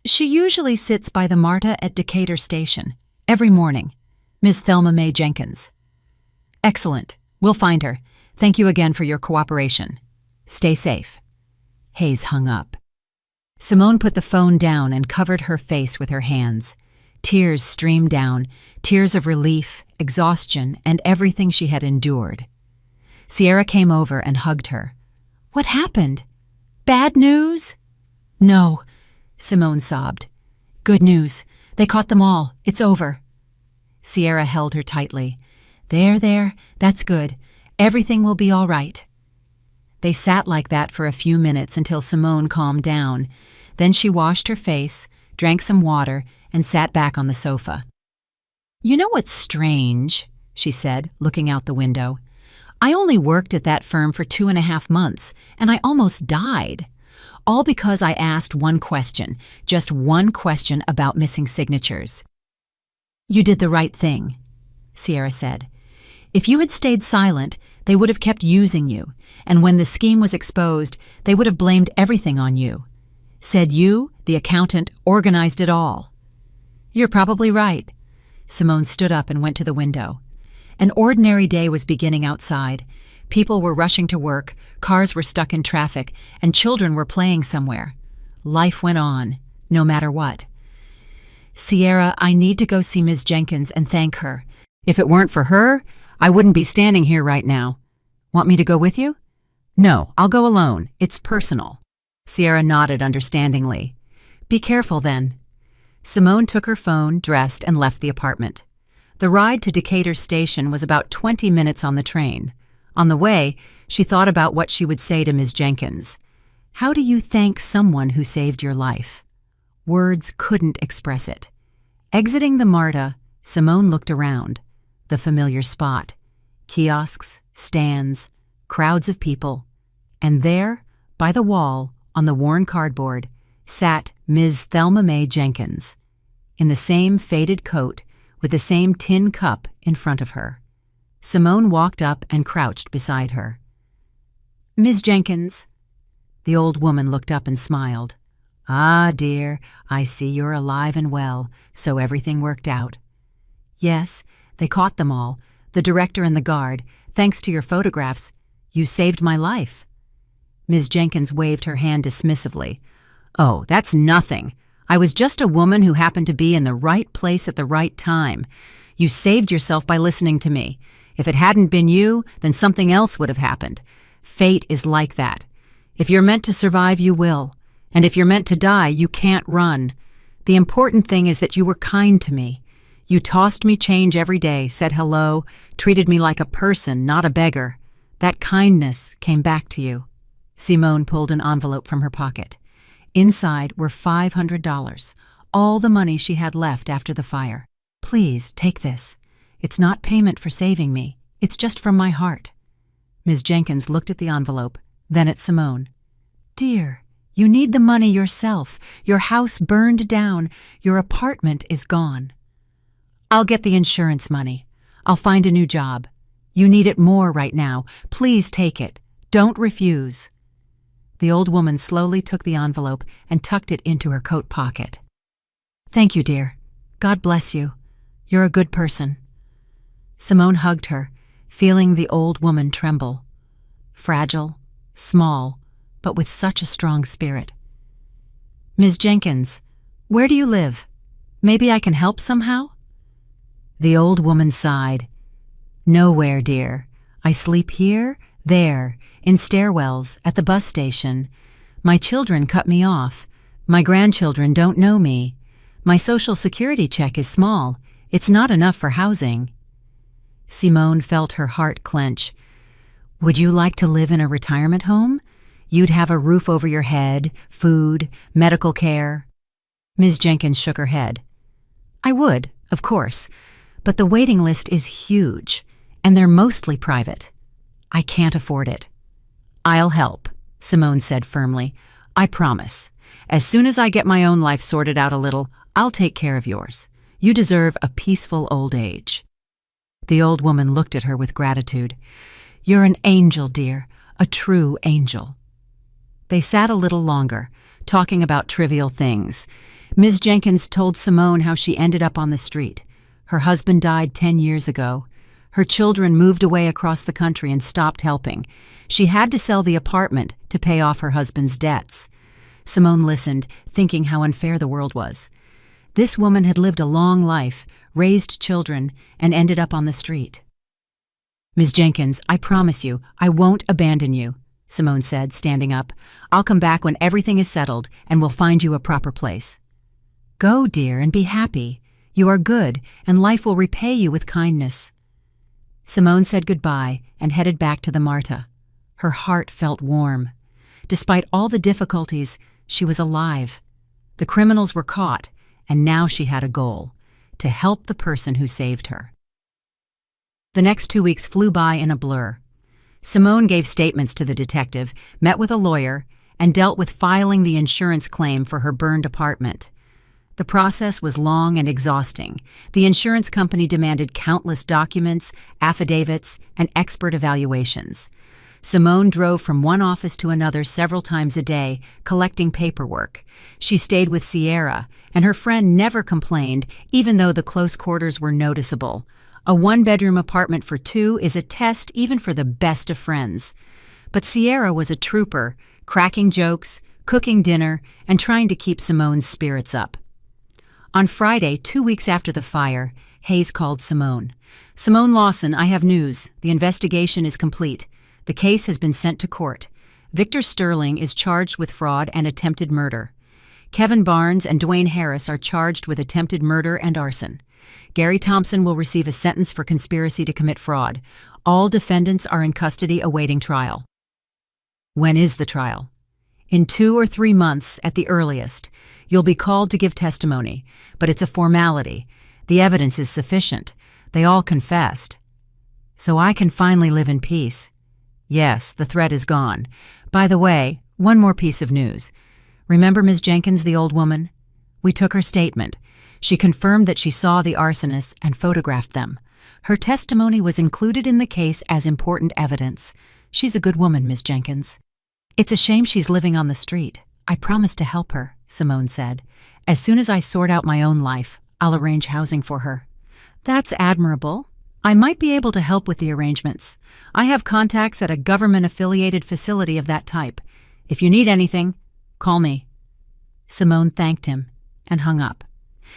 She usually sits by the MARTA at Decatur Station. Every morning. Ms. Thelma Mae Jenkins. Excellent. We'll find her. Thank you again for your cooperation. Stay safe. Hayes hung up. Simone put the phone down and covered her face with her hands. Tears streamed down, tears of relief, exhaustion, and everything she had endured. Sierra came over and hugged her. What happened? Bad news? No, Simone sobbed. Good news. They caught them all. It's over. Sierra held her tightly. There, that's good. Everything will be all right. They sat like that for a few minutes until Simone calmed down. Then she washed her face, drank some water, and sat back on the sofa. You know what's strange, she said, looking out the window. I only worked at that firm for 2.5 months, and I almost died. All because I asked one question, just one question about missing signatures. You did the right thing, Sierra said. If you had stayed silent, they would have kept using you, and when the scheme was exposed, they would have blamed everything on you. Said you, the accountant, organized it all. You're probably right. Simone stood up and went to the window. An ordinary day was beginning outside. People were rushing to work, cars were stuck in traffic, and children were playing somewhere. Life went on, no matter what. Sierra, I need to go see Ms. Jenkins and thank her. If it weren't for her, I wouldn't be standing here right now. Want me to go with you? No, I'll go alone. It's personal. Sierra nodded understandingly. Be careful then. Simone took her phone, dressed, and left the apartment. The ride to Decatur Station was about 20 minutes on the train. On the way, she thought about what she would say to Ms. Jenkins. How do you thank someone who saved your life? Words couldn't express it. Exiting the MARTA, Simone looked around. The familiar spot. Kiosks, stands, crowds of people. And there, by the wall, on the worn cardboard, sat Ms. Thelma Mae Jenkins, in the same faded coat, with the same tin cup in front of her. Simone walked up and crouched beside her. Ms. Jenkins. The old woman looked up and smiled. Ah, dear, I see you're alive and well, so everything worked out. Yes, they caught them all, the director and the guard. Thanks to your photographs, you saved my life. Ms. Jenkins waved her hand dismissively. Oh, that's nothing. I was just a woman who happened to be in the right place at the right time. You saved yourself by listening to me. If it hadn't been you, then something else would have happened. Fate is like that. If you're meant to survive, you will. And if you're meant to die, you can't run. The important thing is that you were kind to me. You tossed me change every day, said hello, treated me like a person, not a beggar. That kindness came back to you. Simone pulled an envelope from her pocket. Inside were $500, all the money she had left after the fire. Please, take this. It's not payment for saving me. It's just from my heart. Ms. Jenkins looked at the envelope, then at Simone. Dear, you need the money yourself. Your house burned down. Your apartment is gone. I'll get the insurance money. I'll find a new job. You need it more right now. Please take it. Don't refuse. The old woman slowly took the envelope and tucked it into her coat pocket. "Thank you, dear. God bless you. You're a good person." Simone hugged her, feeling the old woman tremble. Fragile, small, but with such a strong spirit. "Ms. Jenkins, where do you live? Maybe I can help somehow?" The old woman sighed. "Nowhere, dear. I sleep here, there, in stairwells, at the bus station. My children cut me off. My grandchildren don't know me. My social security check is small. It's not enough for housing." Simone felt her heart clench. "Would you like to live in a retirement home? You'd have a roof over your head, food, medical care." Ms. Jenkins shook her head. "I would, of course, but the waiting list is huge, and they're mostly private. I can't afford it." "I'll help," Simone said firmly. "I promise. As soon as I get my own life sorted out a little, I'll take care of yours. You deserve a peaceful old age." The old woman looked at her with gratitude. "You're an angel, dear, a true angel." They sat a little longer, talking about trivial things. Ms. Jenkins told Simone how she ended up on the street. Her husband died 10 years ago. Her children moved away across the country and stopped helping. She had to sell the apartment to pay off her husband's debts. Simone listened, thinking how unfair the world was. This woman had lived a long life, raised children, and ended up on the street. "Ms. Jenkins, I promise you, I won't abandon you," Simone said, standing up. "I'll come back when everything is settled, and we'll find you a proper place." "Go, dear, and be happy. You are good, and life will repay you with kindness." Simone said goodbye and headed back to the Marta. Her heart felt warm. Despite all the difficulties, she was alive. The criminals were caught, and now she had a goal: to help the person who saved her. The next 2 weeks flew by in a blur. Simone gave statements to the detective, met with a lawyer, and dealt with filing the insurance claim for her burned apartment. The process was long and exhausting. The insurance company demanded countless documents, affidavits, and expert evaluations. Simone drove from one office to another several times a day, collecting paperwork. She stayed with Sierra, and her friend never complained, even though the close quarters were noticeable. A one-bedroom apartment for two is a test even for the best of friends. But Sierra was a trooper, cracking jokes, cooking dinner, and trying to keep Simone's spirits up. On Friday, 2 weeks after the fire, Hayes called Simone. "Simone Lawson, I have news. The investigation is complete. The case has been sent to court. Victor Sterling is charged with fraud and attempted murder. Kevin Barnes and Dwayne Harris are charged with attempted murder and arson. Gary Thompson will receive a sentence for conspiracy to commit fraud. All defendants are in custody awaiting trial." "When is the trial?" "In 2 or 3 months at the earliest. You'll be called to give testimony, but it's a formality. The evidence is sufficient. They all confessed." "So I can finally live in peace." "Yes, the threat is gone. By the way, one more piece of news. Remember Ms. Jenkins, the old woman? We took her statement. She confirmed that she saw the arsonists and photographed them. Her testimony was included in the case as important evidence. She's a good woman, Ms. Jenkins." "It's a shame she's living on the street. I promised to help her," Simone said. "As soon as I sort out my own life, I'll arrange housing for her." "That's admirable. I might be able to help with the arrangements. I have contacts at a government-affiliated facility of that type. If you need anything, call me." Simone thanked him and hung up.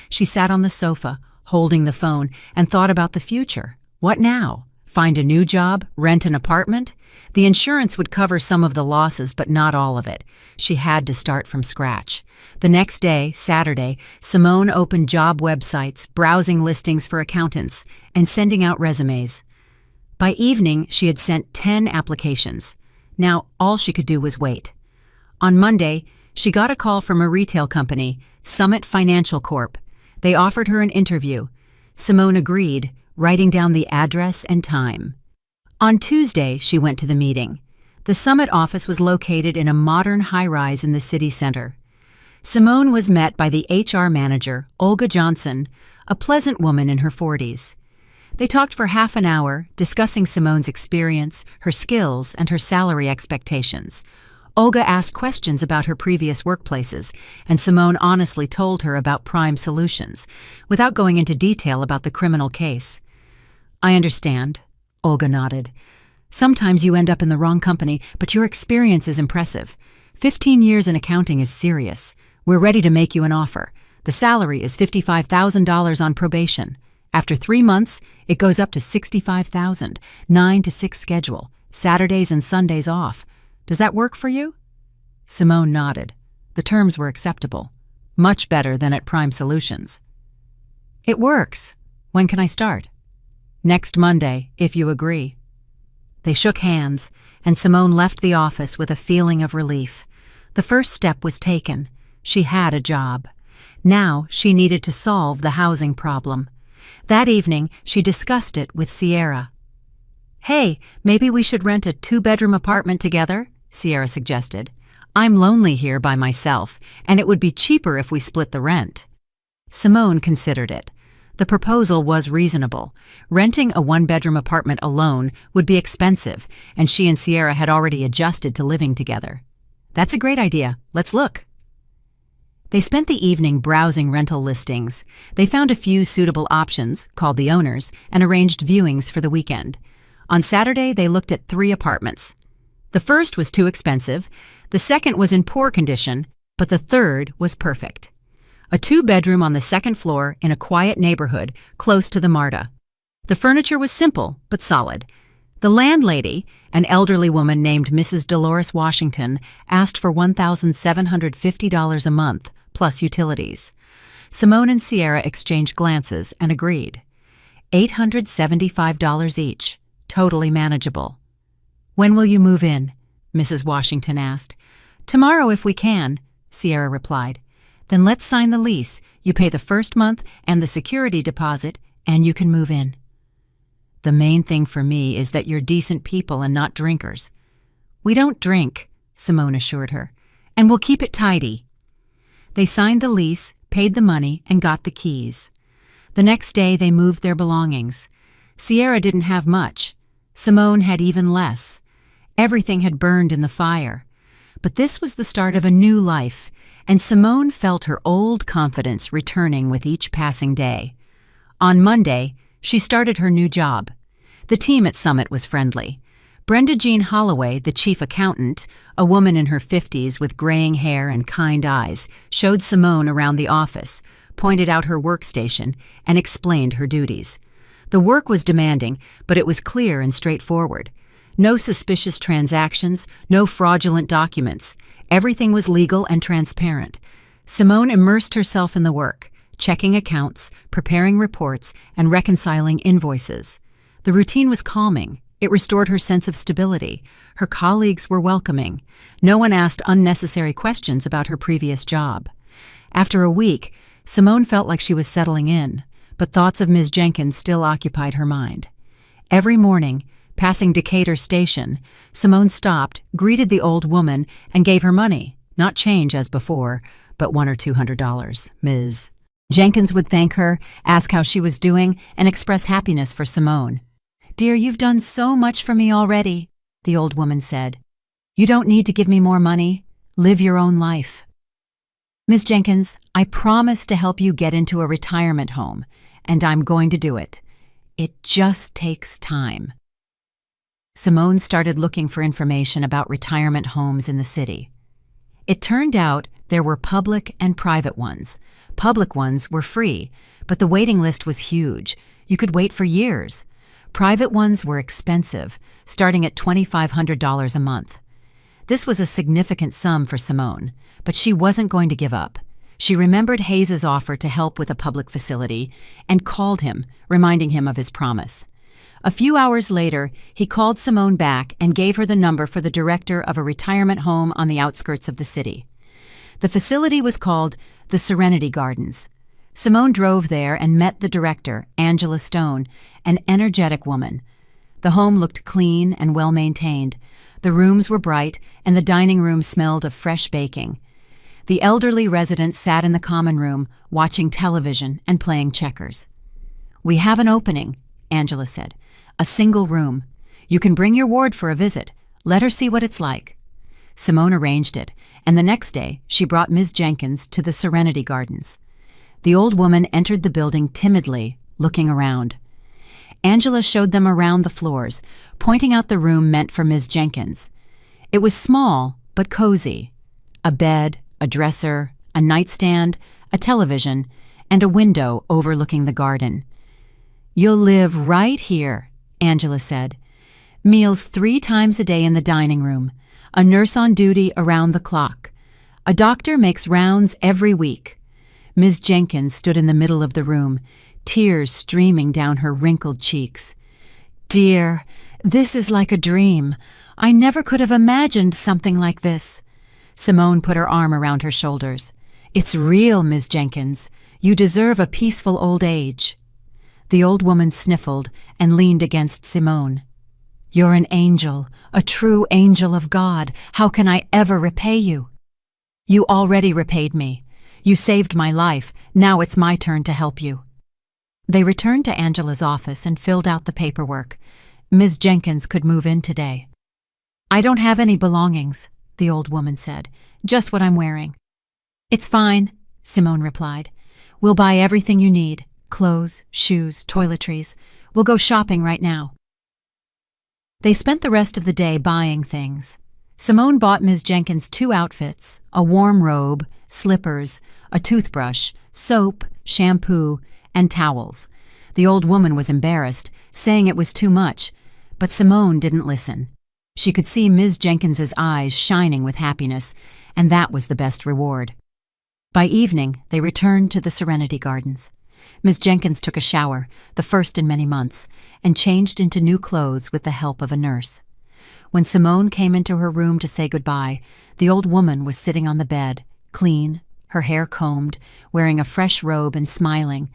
She sat on the sofa, holding the phone, and thought about the future. What now? Find a new job? Rent an apartment? The insurance would cover some of the losses, but not all of it. She had to start from scratch. The next day, Saturday, Simone opened job websites, browsing listings for accountants, and sending out resumes. By evening, she had sent 10 applications. Now, all she could do was wait. On Monday, she got a call from a retail company, Summit Financial Corp. They offered her an interview. Simone agreed, writing down the address and time. On Tuesday, she went to the meeting. The Summit office was located in a modern high-rise in the city center. Simone was met by the HR manager, Olga Johnson, a pleasant woman in her 40s. They talked for half an hour, discussing Simone's experience, her skills, and her salary expectations. Olga asked questions about her previous workplaces, and Simone honestly told her about Prime Solutions, without going into detail about the criminal case. "I understand," Olga nodded. "Sometimes you end up in the wrong company, but your experience is impressive. 15 years in accounting is serious. We're ready to make you an offer. The salary is $55,000 on probation. After 3 months, it goes up to $65,000, 9 to 6 schedule, Saturdays and Sundays off. Does that work for you?" Simone nodded. The terms were acceptable. Much better than at Prime Solutions. "It works. When can I start?" "Next Monday, if you agree." They shook hands, and Simone left the office with a feeling of relief. The first step was taken. She had a job. Now she needed to solve the housing problem. That evening, she discussed it with Sierra. "Hey, maybe we should rent a 2-bedroom apartment together," Sierra suggested. "I'm lonely here by myself, and it would be cheaper if we split the rent." Simone considered it. The proposal was reasonable. Renting a 1-bedroom apartment alone would be expensive, and she and Sierra had already adjusted to living together. "That's a great idea. Let's look." They spent the evening browsing rental listings. They found a few suitable options, called the owners, and arranged viewings for the weekend. On Saturday, they looked at 3 apartments. The first was too expensive, the second was in poor condition, but the third was perfect. A 2-bedroom on the 2nd floor in a quiet neighborhood close to the MARTA. The furniture was simple but solid. The landlady, an elderly woman named Mrs. Dolores Washington, asked for $1,750 a month, plus utilities. Simone and Sierra exchanged glances and agreed. $875 each, totally manageable. "When will you move in?" Mrs. Washington asked. "Tomorrow if we can," Sierra replied. "Then let's sign the lease. You pay the first month and the security deposit, and you can move in." "The main thing for me is that you're decent people and not drinkers." "We don't drink," Simone assured her, "and we'll keep it tidy." They signed the lease, paid the money, and got the keys. The next day they moved their belongings. Sierra didn't have much. Simone had even less. Everything had burned in the fire. But this was the start of a new life, and Simone felt her old confidence returning with each passing day. On Monday, she started her new job. The team at Summit was friendly. Brenda Jean Holloway, the chief accountant, a woman in her 50s with graying hair and kind eyes, showed Simone around the office, pointed out her workstation, and explained her duties. The work was demanding, but it was clear and straightforward. No suspicious transactions, no fraudulent documents. Everything was legal and transparent. Simone immersed herself in the work, checking accounts, preparing reports, and reconciling invoices. The routine was calming. It restored her sense of stability. Her colleagues were welcoming. No one asked unnecessary questions about her previous job. After a week, Simone felt like she was settling in, but thoughts of Ms. Jenkins still occupied her mind. Every morning, passing Decatur Station, Simone stopped, greeted the old woman, and gave her money, not change as before, but $100 or $200. Ms. Jenkins would thank her, ask how she was doing, and express happiness for Simone. "Dear, you've done so much for me already," the old woman said. "You don't need to give me more money. Live your own life." "Ms. Jenkins, I promise to help you get into a retirement home, and I'm going to do it. It just takes time." Simone started looking for information about retirement homes in the city. It turned out there were public and private ones. Public ones were free, but the waiting list was huge. You could wait for years. Private ones were expensive, starting at $2,500 a month. This was a significant sum for Simone, but she wasn't going to give up. She remembered Hayes's offer to help with a public facility and called him, reminding him of his promise. A few hours later, he called Simone back and gave her the number for the director of a retirement home on the outskirts of the city. The facility was called the Serenity Gardens. Simone drove there and met the director, Angela Stone, an energetic woman. The home looked clean and well-maintained. The rooms were bright, and the dining room smelled of fresh baking. The elderly residents sat in the common room, watching television and playing checkers. "We have an opening," Angela said. "A single room. You can bring your ward for a visit. Let her see what it's like." Simone arranged it, and the next day she brought Ms. Jenkins to the Serenity Gardens. The old woman entered the building timidly, looking around. Angela showed them around the floors, pointing out the room meant for Ms. Jenkins. It was small, but cozy. A bed, a dresser, a nightstand, a television, and a window overlooking the garden. "You'll live right here," Angela said. "Meals 3 times a day in the dining room, a nurse on duty around the clock. A doctor makes rounds every week." Ms. Jenkins stood in the middle of the room, tears streaming down her wrinkled cheeks. "Dear, this is like a dream. I never could have imagined something like this." Simone put her arm around her shoulders. "It's real, Ms. Jenkins. You deserve a peaceful old age." The old woman sniffled and leaned against Simone. "You're an angel, a true angel of God. How can I ever repay you?" "You already repaid me. You saved my life. Now it's my turn to help you." They returned to Angela's office and filled out the paperwork. Ms. Jenkins could move in today. "I don't have any belongings," the old woman said. "Just what I'm wearing." "It's fine," Simone replied. "We'll buy everything you need. Clothes, shoes, toiletries. We'll go shopping right now." They spent the rest of the day buying things. Simone bought Ms. Jenkins 2 outfits, a warm robe, slippers, a toothbrush, soap, shampoo, and towels. The old woman was embarrassed, saying it was too much, but Simone didn't listen. She could see Ms. Jenkins's eyes shining with happiness, and that was the best reward. By evening, they returned to the Serenity Gardens. Ms. Jenkins took a shower, the first in many months, and changed into new clothes with the help of a nurse. When Simone came into her room to say goodbye, the old woman was sitting on the bed, clean, her hair combed, wearing a fresh robe and smiling.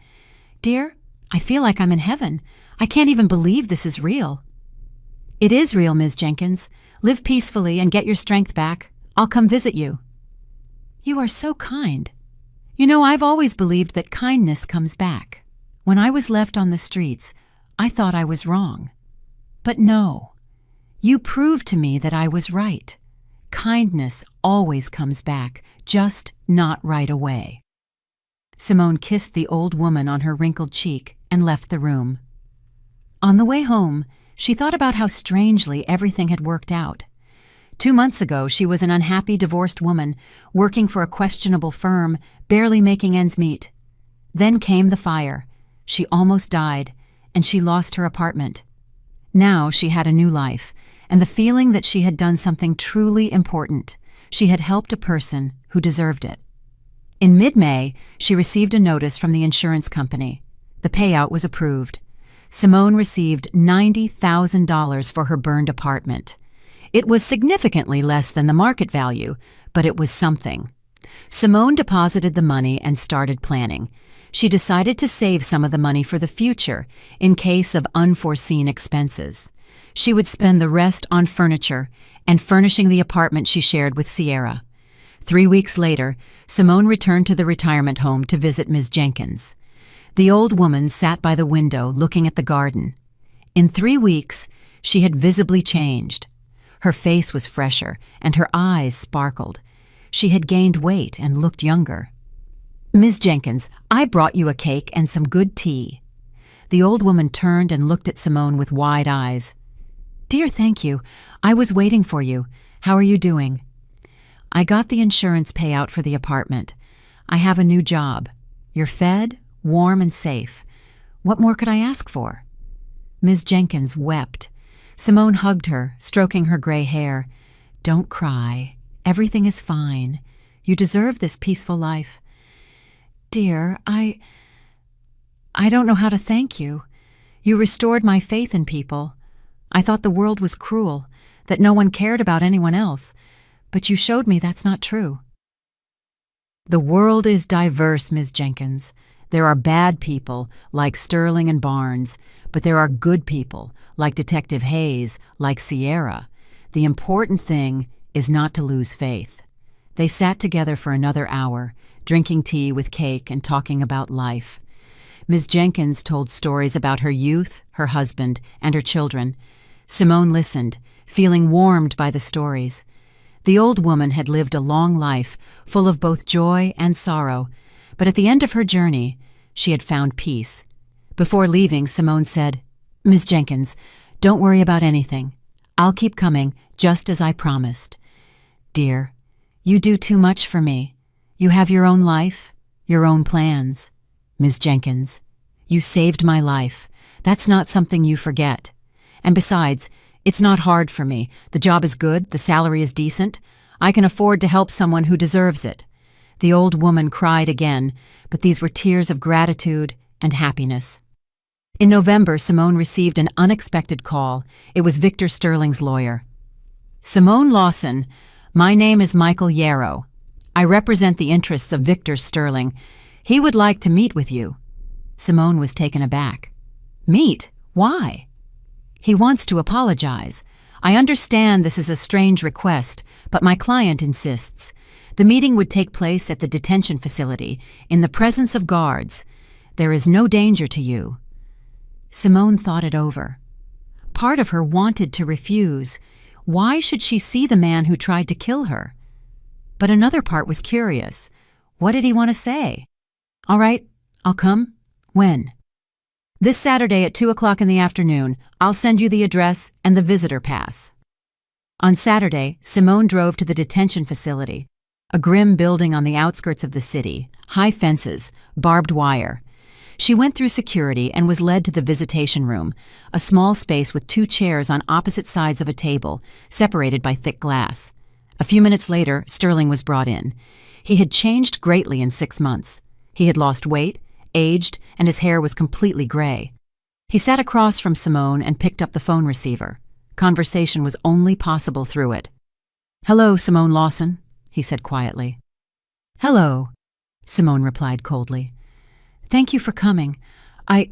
"Dear, I feel like I'm in heaven. I can't even believe this is real." "It is real, Ms. Jenkins. Live peacefully and get your strength back. I'll come visit you." "You are so kind. You know, I've always believed that kindness comes back. When I was left on the streets, I thought I was wrong. But no, you proved to me that I was right. Kindness always comes back, just not right away." Simone kissed the old woman on her wrinkled cheek and left the room. On the way home, she thought about how strangely everything had worked out. 2 months ago, she was an unhappy divorced woman, working for a questionable firm, barely making ends meet. Then came the fire. She almost died, and she lost her apartment. Now she had a new life, and the feeling that she had done something truly important. She had helped a person who deserved it. In mid-May, she received a notice from the insurance company. The payout was approved. Simone received $90,000 for her burned apartment. It was significantly less than the market value, but it was something. Simone deposited the money and started planning. She decided to save some of the money for the future, in case of unforeseen expenses. She would spend the rest on furniture and furnishing the apartment she shared with Sierra. 3 weeks later, Simone returned to the retirement home to visit Ms. Jenkins. The old woman sat by the window looking at the garden. In 3 weeks, she had visibly changed. Her face was fresher, and her eyes sparkled. She had gained weight and looked younger. "Ms. Jenkins, I brought you a cake and some good tea." The old woman turned and looked at Simone with wide eyes. "Dear, thank you. I was waiting for you. How are you doing?" "I got the insurance payout for the apartment. I have a new job. You're fed, warm, and safe. What more could I ask for?" Ms. Jenkins wept. Simone hugged her, stroking her gray hair. "Don't cry. Everything is fine. You deserve this peaceful life." "Dear, I don't know how to thank you. You restored my faith in people. I thought the world was cruel, that no one cared about anyone else, but you showed me that's not true." "The world is diverse, Ms. Jenkins. There are bad people, like Sterling and Barnes, but there are good people, like Detective Hayes, like Sierra. The important thing is not to lose faith." They sat together for another hour, drinking tea with cake and talking about life. Ms. Jenkins told stories about her youth, her husband, and her children. Simone listened, feeling warmed by the stories. The old woman had lived a long life, full of both joy and sorrow, but at the end of her journey, she had found peace. Before leaving, Simone said, "Miss Jenkins, don't worry about anything. I'll keep coming, just as I promised. Dear, you do too much for me. You have your own life, your own plans. Miss Jenkins, you saved my life. That's not something you forget. And besides, it's not hard for me. The job is good, the salary is decent. I can afford to help someone who deserves it." The old woman cried again, but these were tears of gratitude and happiness. In November, Simone received an unexpected call. It was Victor Sterling's lawyer. "Simone Lawson, my name is Michael Yarrow. I represent the interests of Victor Sterling. He would like to meet with you." Simone was taken aback. "Meet? Why?" "He wants to apologize. I understand this is a strange request, but my client insists. The meeting would take place at the detention facility, in the presence of guards. There is no danger to you." Simone thought it over. Part of her wanted to refuse. Why should she see the man who tried to kill her? But another part was curious. What did he want to say? "All right, I'll come. When?" "This Saturday at 2 o'clock in the afternoon. I'll send you the address and the visitor pass." On Saturday, Simone drove to the detention facility, a grim building on the outskirts of the city, high fences, barbed wire. She went through security and was led to the visitation room, a small space with 2 chairs on opposite sides of a table, separated by thick glass. A few minutes later, Sterling was brought in. He had changed greatly in 6 months. He had lost weight, aged, and his hair was completely gray. He sat across from Simone and picked up the phone receiver. Conversation was only possible through it. "Hello, Simone Lawson," he said quietly. "Hello," Simone replied coldly. "Thank you for coming. I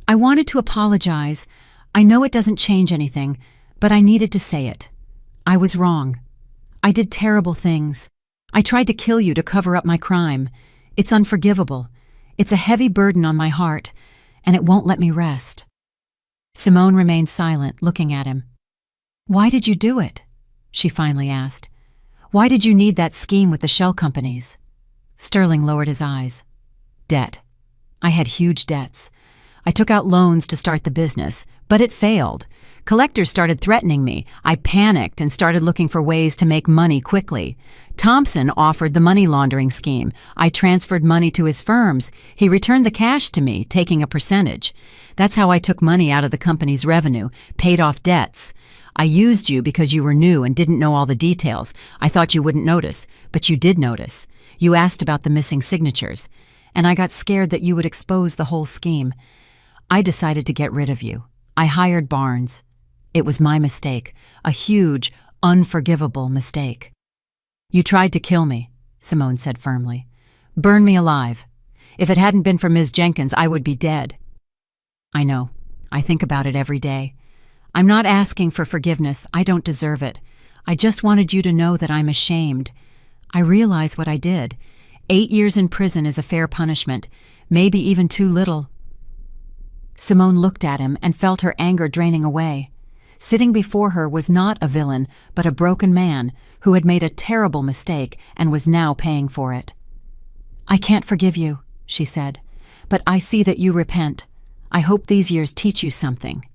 wanted to apologize. I know it doesn't change anything, but I needed to say it. I was wrong. I did terrible things. I tried to kill you to cover up my crime. It's unforgivable. It's a heavy burden on my heart, and it won't let me rest." Simone remained silent, looking at him. "Why did you do it?" she finally asked. "Why did you need that scheme with the shell companies?" Sterling lowered his eyes. "Debt. I had huge debts. I took out loans to start the business, but it failed. Collectors started threatening me. I panicked and started looking for ways to make money quickly. Thompson offered the money laundering scheme. I transferred money to his firms. He returned the cash to me, taking a percentage. That's how I took money out of the company's revenue, paid off debts. I used you because you were new and didn't know all the details. I thought you wouldn't notice, but you did notice. You asked about the missing signatures, and I got scared that you would expose the whole scheme. I decided to get rid of you. I hired Barnes. It was my mistake, a huge, unforgivable mistake." "You tried to kill me," Simone said firmly. "Burn me alive. If it hadn't been for Ms. Jenkins, I would be dead." "I know. I think about it every day. I'm not asking for forgiveness. I don't deserve it. I just wanted you to know that I'm ashamed. I realize what I did. 8 years in prison is a fair punishment, maybe even too little." Simone looked at him and felt her anger draining away. Sitting before her was not a villain, but a broken man who had made a terrible mistake and was now paying for it. "I can't forgive you," she said, "but I see that you repent. I hope these years teach you something."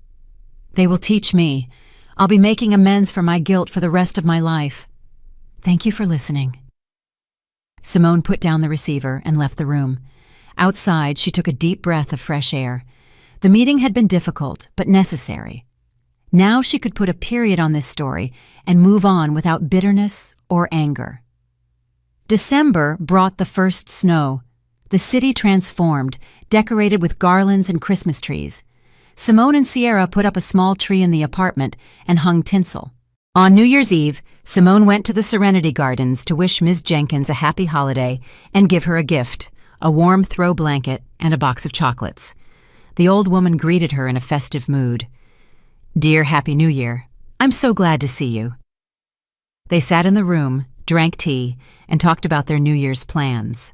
"They will teach me. I'll be making amends for my guilt for the rest of my life. Thank you for listening." Simone put down the receiver and left the room. Outside, she took a deep breath of fresh air. The meeting had been difficult, but necessary. Now she could put a period on this story and move on without bitterness or anger. December brought the first snow. The city transformed, decorated with garlands and Christmas trees. Simone and Sierra put up a small tree in the apartment and hung tinsel. On New Year's Eve, Simone went to the Serenity Gardens to wish Ms. Jenkins a happy holiday and give her a gift, a warm throw blanket and a box of chocolates. The old woman greeted her in a festive mood. "Dear Happy New Year, I'm so glad to see you." They sat in the room, drank tea, and talked about their New Year's plans.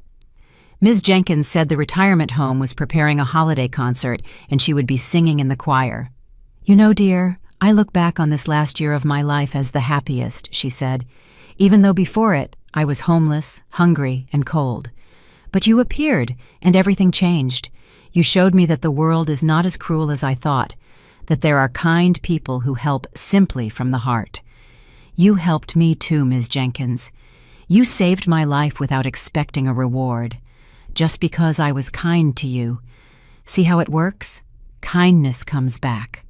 Ms. Jenkins said the retirement home was preparing a holiday concert and she would be singing in the choir. "You know, dear, I look back on this last year of my life as the happiest," she said. even though before it I was homeless, hungry, and cold. But you appeared, and everything changed. You showed me that the world is not as cruel as I thought, that there are kind people who help simply from the heart. You helped me too, Ms. Jenkins. You saved my life without expecting a reward, just because I was kind to you. See how it works? Kindness comes back.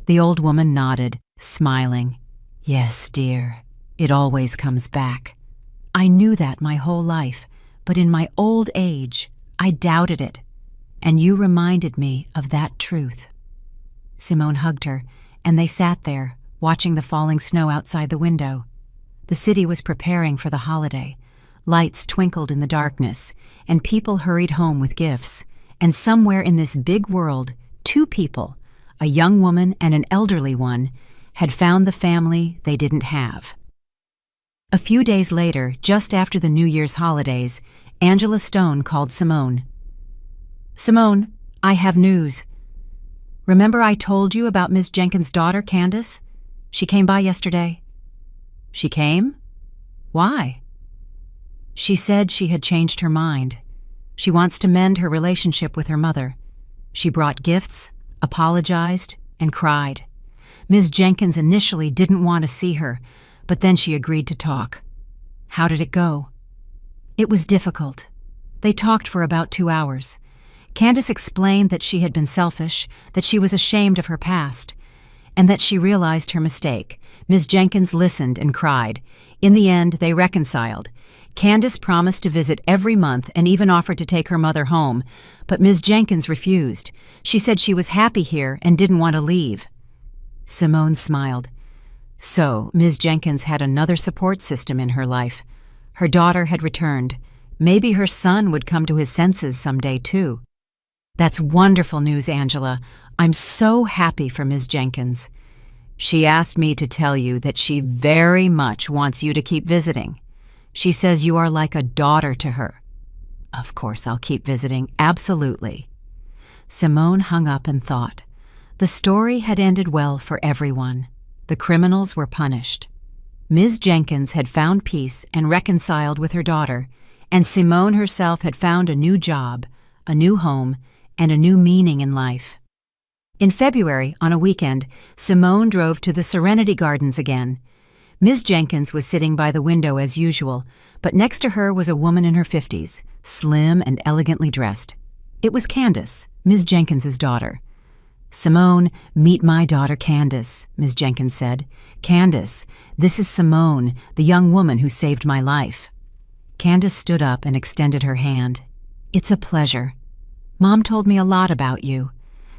The old woman nodded, smiling. Yes, dear, it always comes back. I knew that my whole life, but in my old age, I doubted it, and you reminded me of that truth. Simone hugged her, and they sat there, watching the falling snow outside the window. The city was preparing for the holiday. Lights twinkled in the darkness, and people hurried home with gifts. And somewhere in this big world, two people, a young woman and an elderly one, had found the family they didn't have. A few days later, just after the New Year's holidays, Angela Stone called Simone. Simone, I have news. Remember I told you about Miss Jenkins' daughter, Candace? She came by yesterday. She came? Why? She said she had changed her mind. She wants to mend her relationship with her mother. She brought gifts, apologized, and cried. Ms. Jenkins initially didn't want to see her, but then she agreed to talk. How did it go? It was difficult. They talked for about 2 hours. Candace explained that she had been selfish, that she was ashamed of her past, and that she realized her mistake. Ms. Jenkins listened and cried. In the end, they reconciled. Candace promised to visit every month and even offered to take her mother home, but Ms. Jenkins refused. She said she was happy here and didn't want to leave. Simone smiled. So, Ms. Jenkins had another support system in her life. Her daughter had returned. Maybe her son would come to his senses someday, too. That's wonderful news, Angela. I'm so happy for Ms. Jenkins. She asked me to tell you that she very much wants you to keep visiting. She says you are like a daughter to her. Of course, I'll keep visiting, absolutely. Simone hung up and thought. The story had ended well for everyone. The criminals were punished. Ms. Jenkins had found peace and reconciled with her daughter, and Simone herself had found a new job, a new home, and a new meaning in life. In February, on a weekend, Simone drove to the Serenity Gardens again. Ms. Jenkins was sitting by the window as usual, but next to her was a woman in her 50s, slim and elegantly dressed. It was Candace, Ms. Jenkins's daughter. Simone, meet my daughter Candace, Ms. Jenkins said. Candace, this is Simone, the young woman who saved my life. Candace stood up and extended her hand. It's a pleasure. Mom told me a lot about you.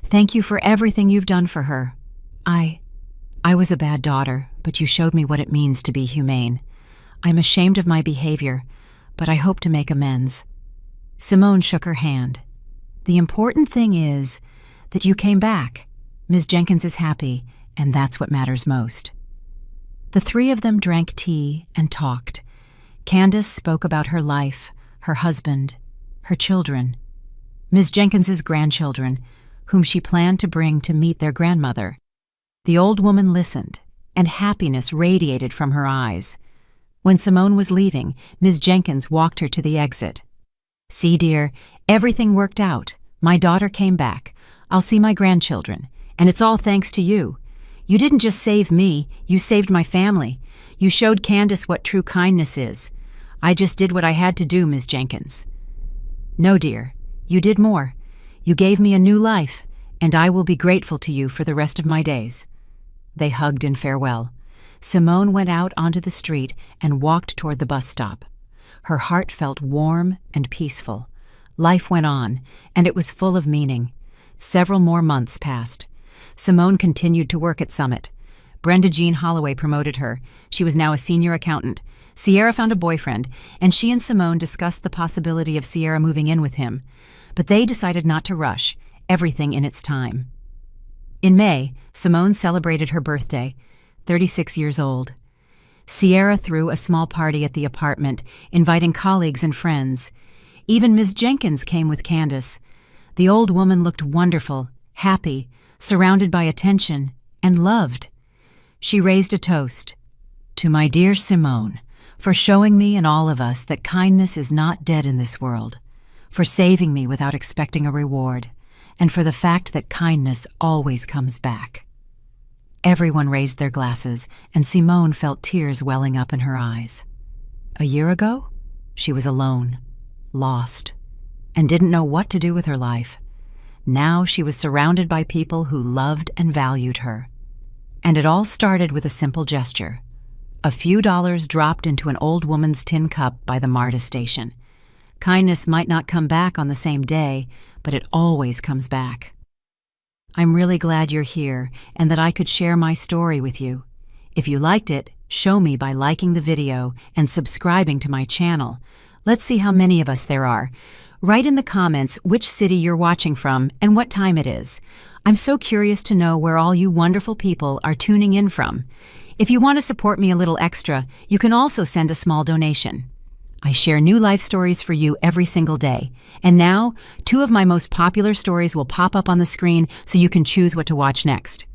Thank you for everything you've done for her. I was a bad daughter, but you showed me what it means to be humane. I'm ashamed of my behavior, but I hope to make amends. Simone shook her hand. The important thing is that you came back. Ms. Jenkins is happy, and that's what matters most. The three of them drank tea and talked. Candace spoke about her life, her husband, her children, Ms. Jenkins's grandchildren, whom she planned to bring to meet their grandmother. The old woman listened, and happiness radiated from her eyes. When Simone was leaving, Ms. Jenkins walked her to the exit. See, dear, everything worked out. My daughter came back. I'll see my grandchildren, and it's all thanks to you. You didn't just save me, you saved my family. You showed Candace what true kindness is. I just did what I had to do, Ms. Jenkins. No, dear, you did more. You gave me a new life, and I will be grateful to you for the rest of my days. They hugged in farewell. Simone went out onto the street and walked toward the bus stop. Her heart felt warm and peaceful. Life went on, and it was full of meaning. Several more months passed. Simone continued to work at Summit. Brenda Jean Holloway promoted her. She was now a senior accountant. Sierra found a boyfriend, and she and Simone discussed the possibility of Sierra moving in with him. But they decided not to rush, everything in its time. In May, Simone celebrated her birthday, 36 years old. Sierra threw a small party at the apartment, inviting colleagues and friends. Even Ms. Jenkins came with Candace. The old woman looked wonderful, happy, surrounded by attention, and loved. She raised a toast. To my dear Simone, for showing me and all of us that kindness is not dead in this world, for saving me without expecting a reward, and for the fact that kindness always comes back. Everyone raised their glasses, and Simone felt tears welling up in her eyes. A year ago, she was alone, lost, and didn't know what to do with her life. Now she was surrounded by people who loved and valued her. And it all started with a simple gesture. A few dollars dropped into an old woman's tin cup by the MARTA station. Kindness might not come back on the same day, but it always comes back. I'm really glad you're here and that I could share my story with you. If you liked it, show me by liking the video and subscribing to my channel. Let's see how many of us there are. Write in the comments which city you're watching from and what time it is. I'm so curious to know where all you wonderful people are tuning in from. If you want to support me a little extra, you can also send a small donation. I share new life stories for you every single day. And now, 2 of my most popular stories will pop up on the screen so you can choose what to watch next.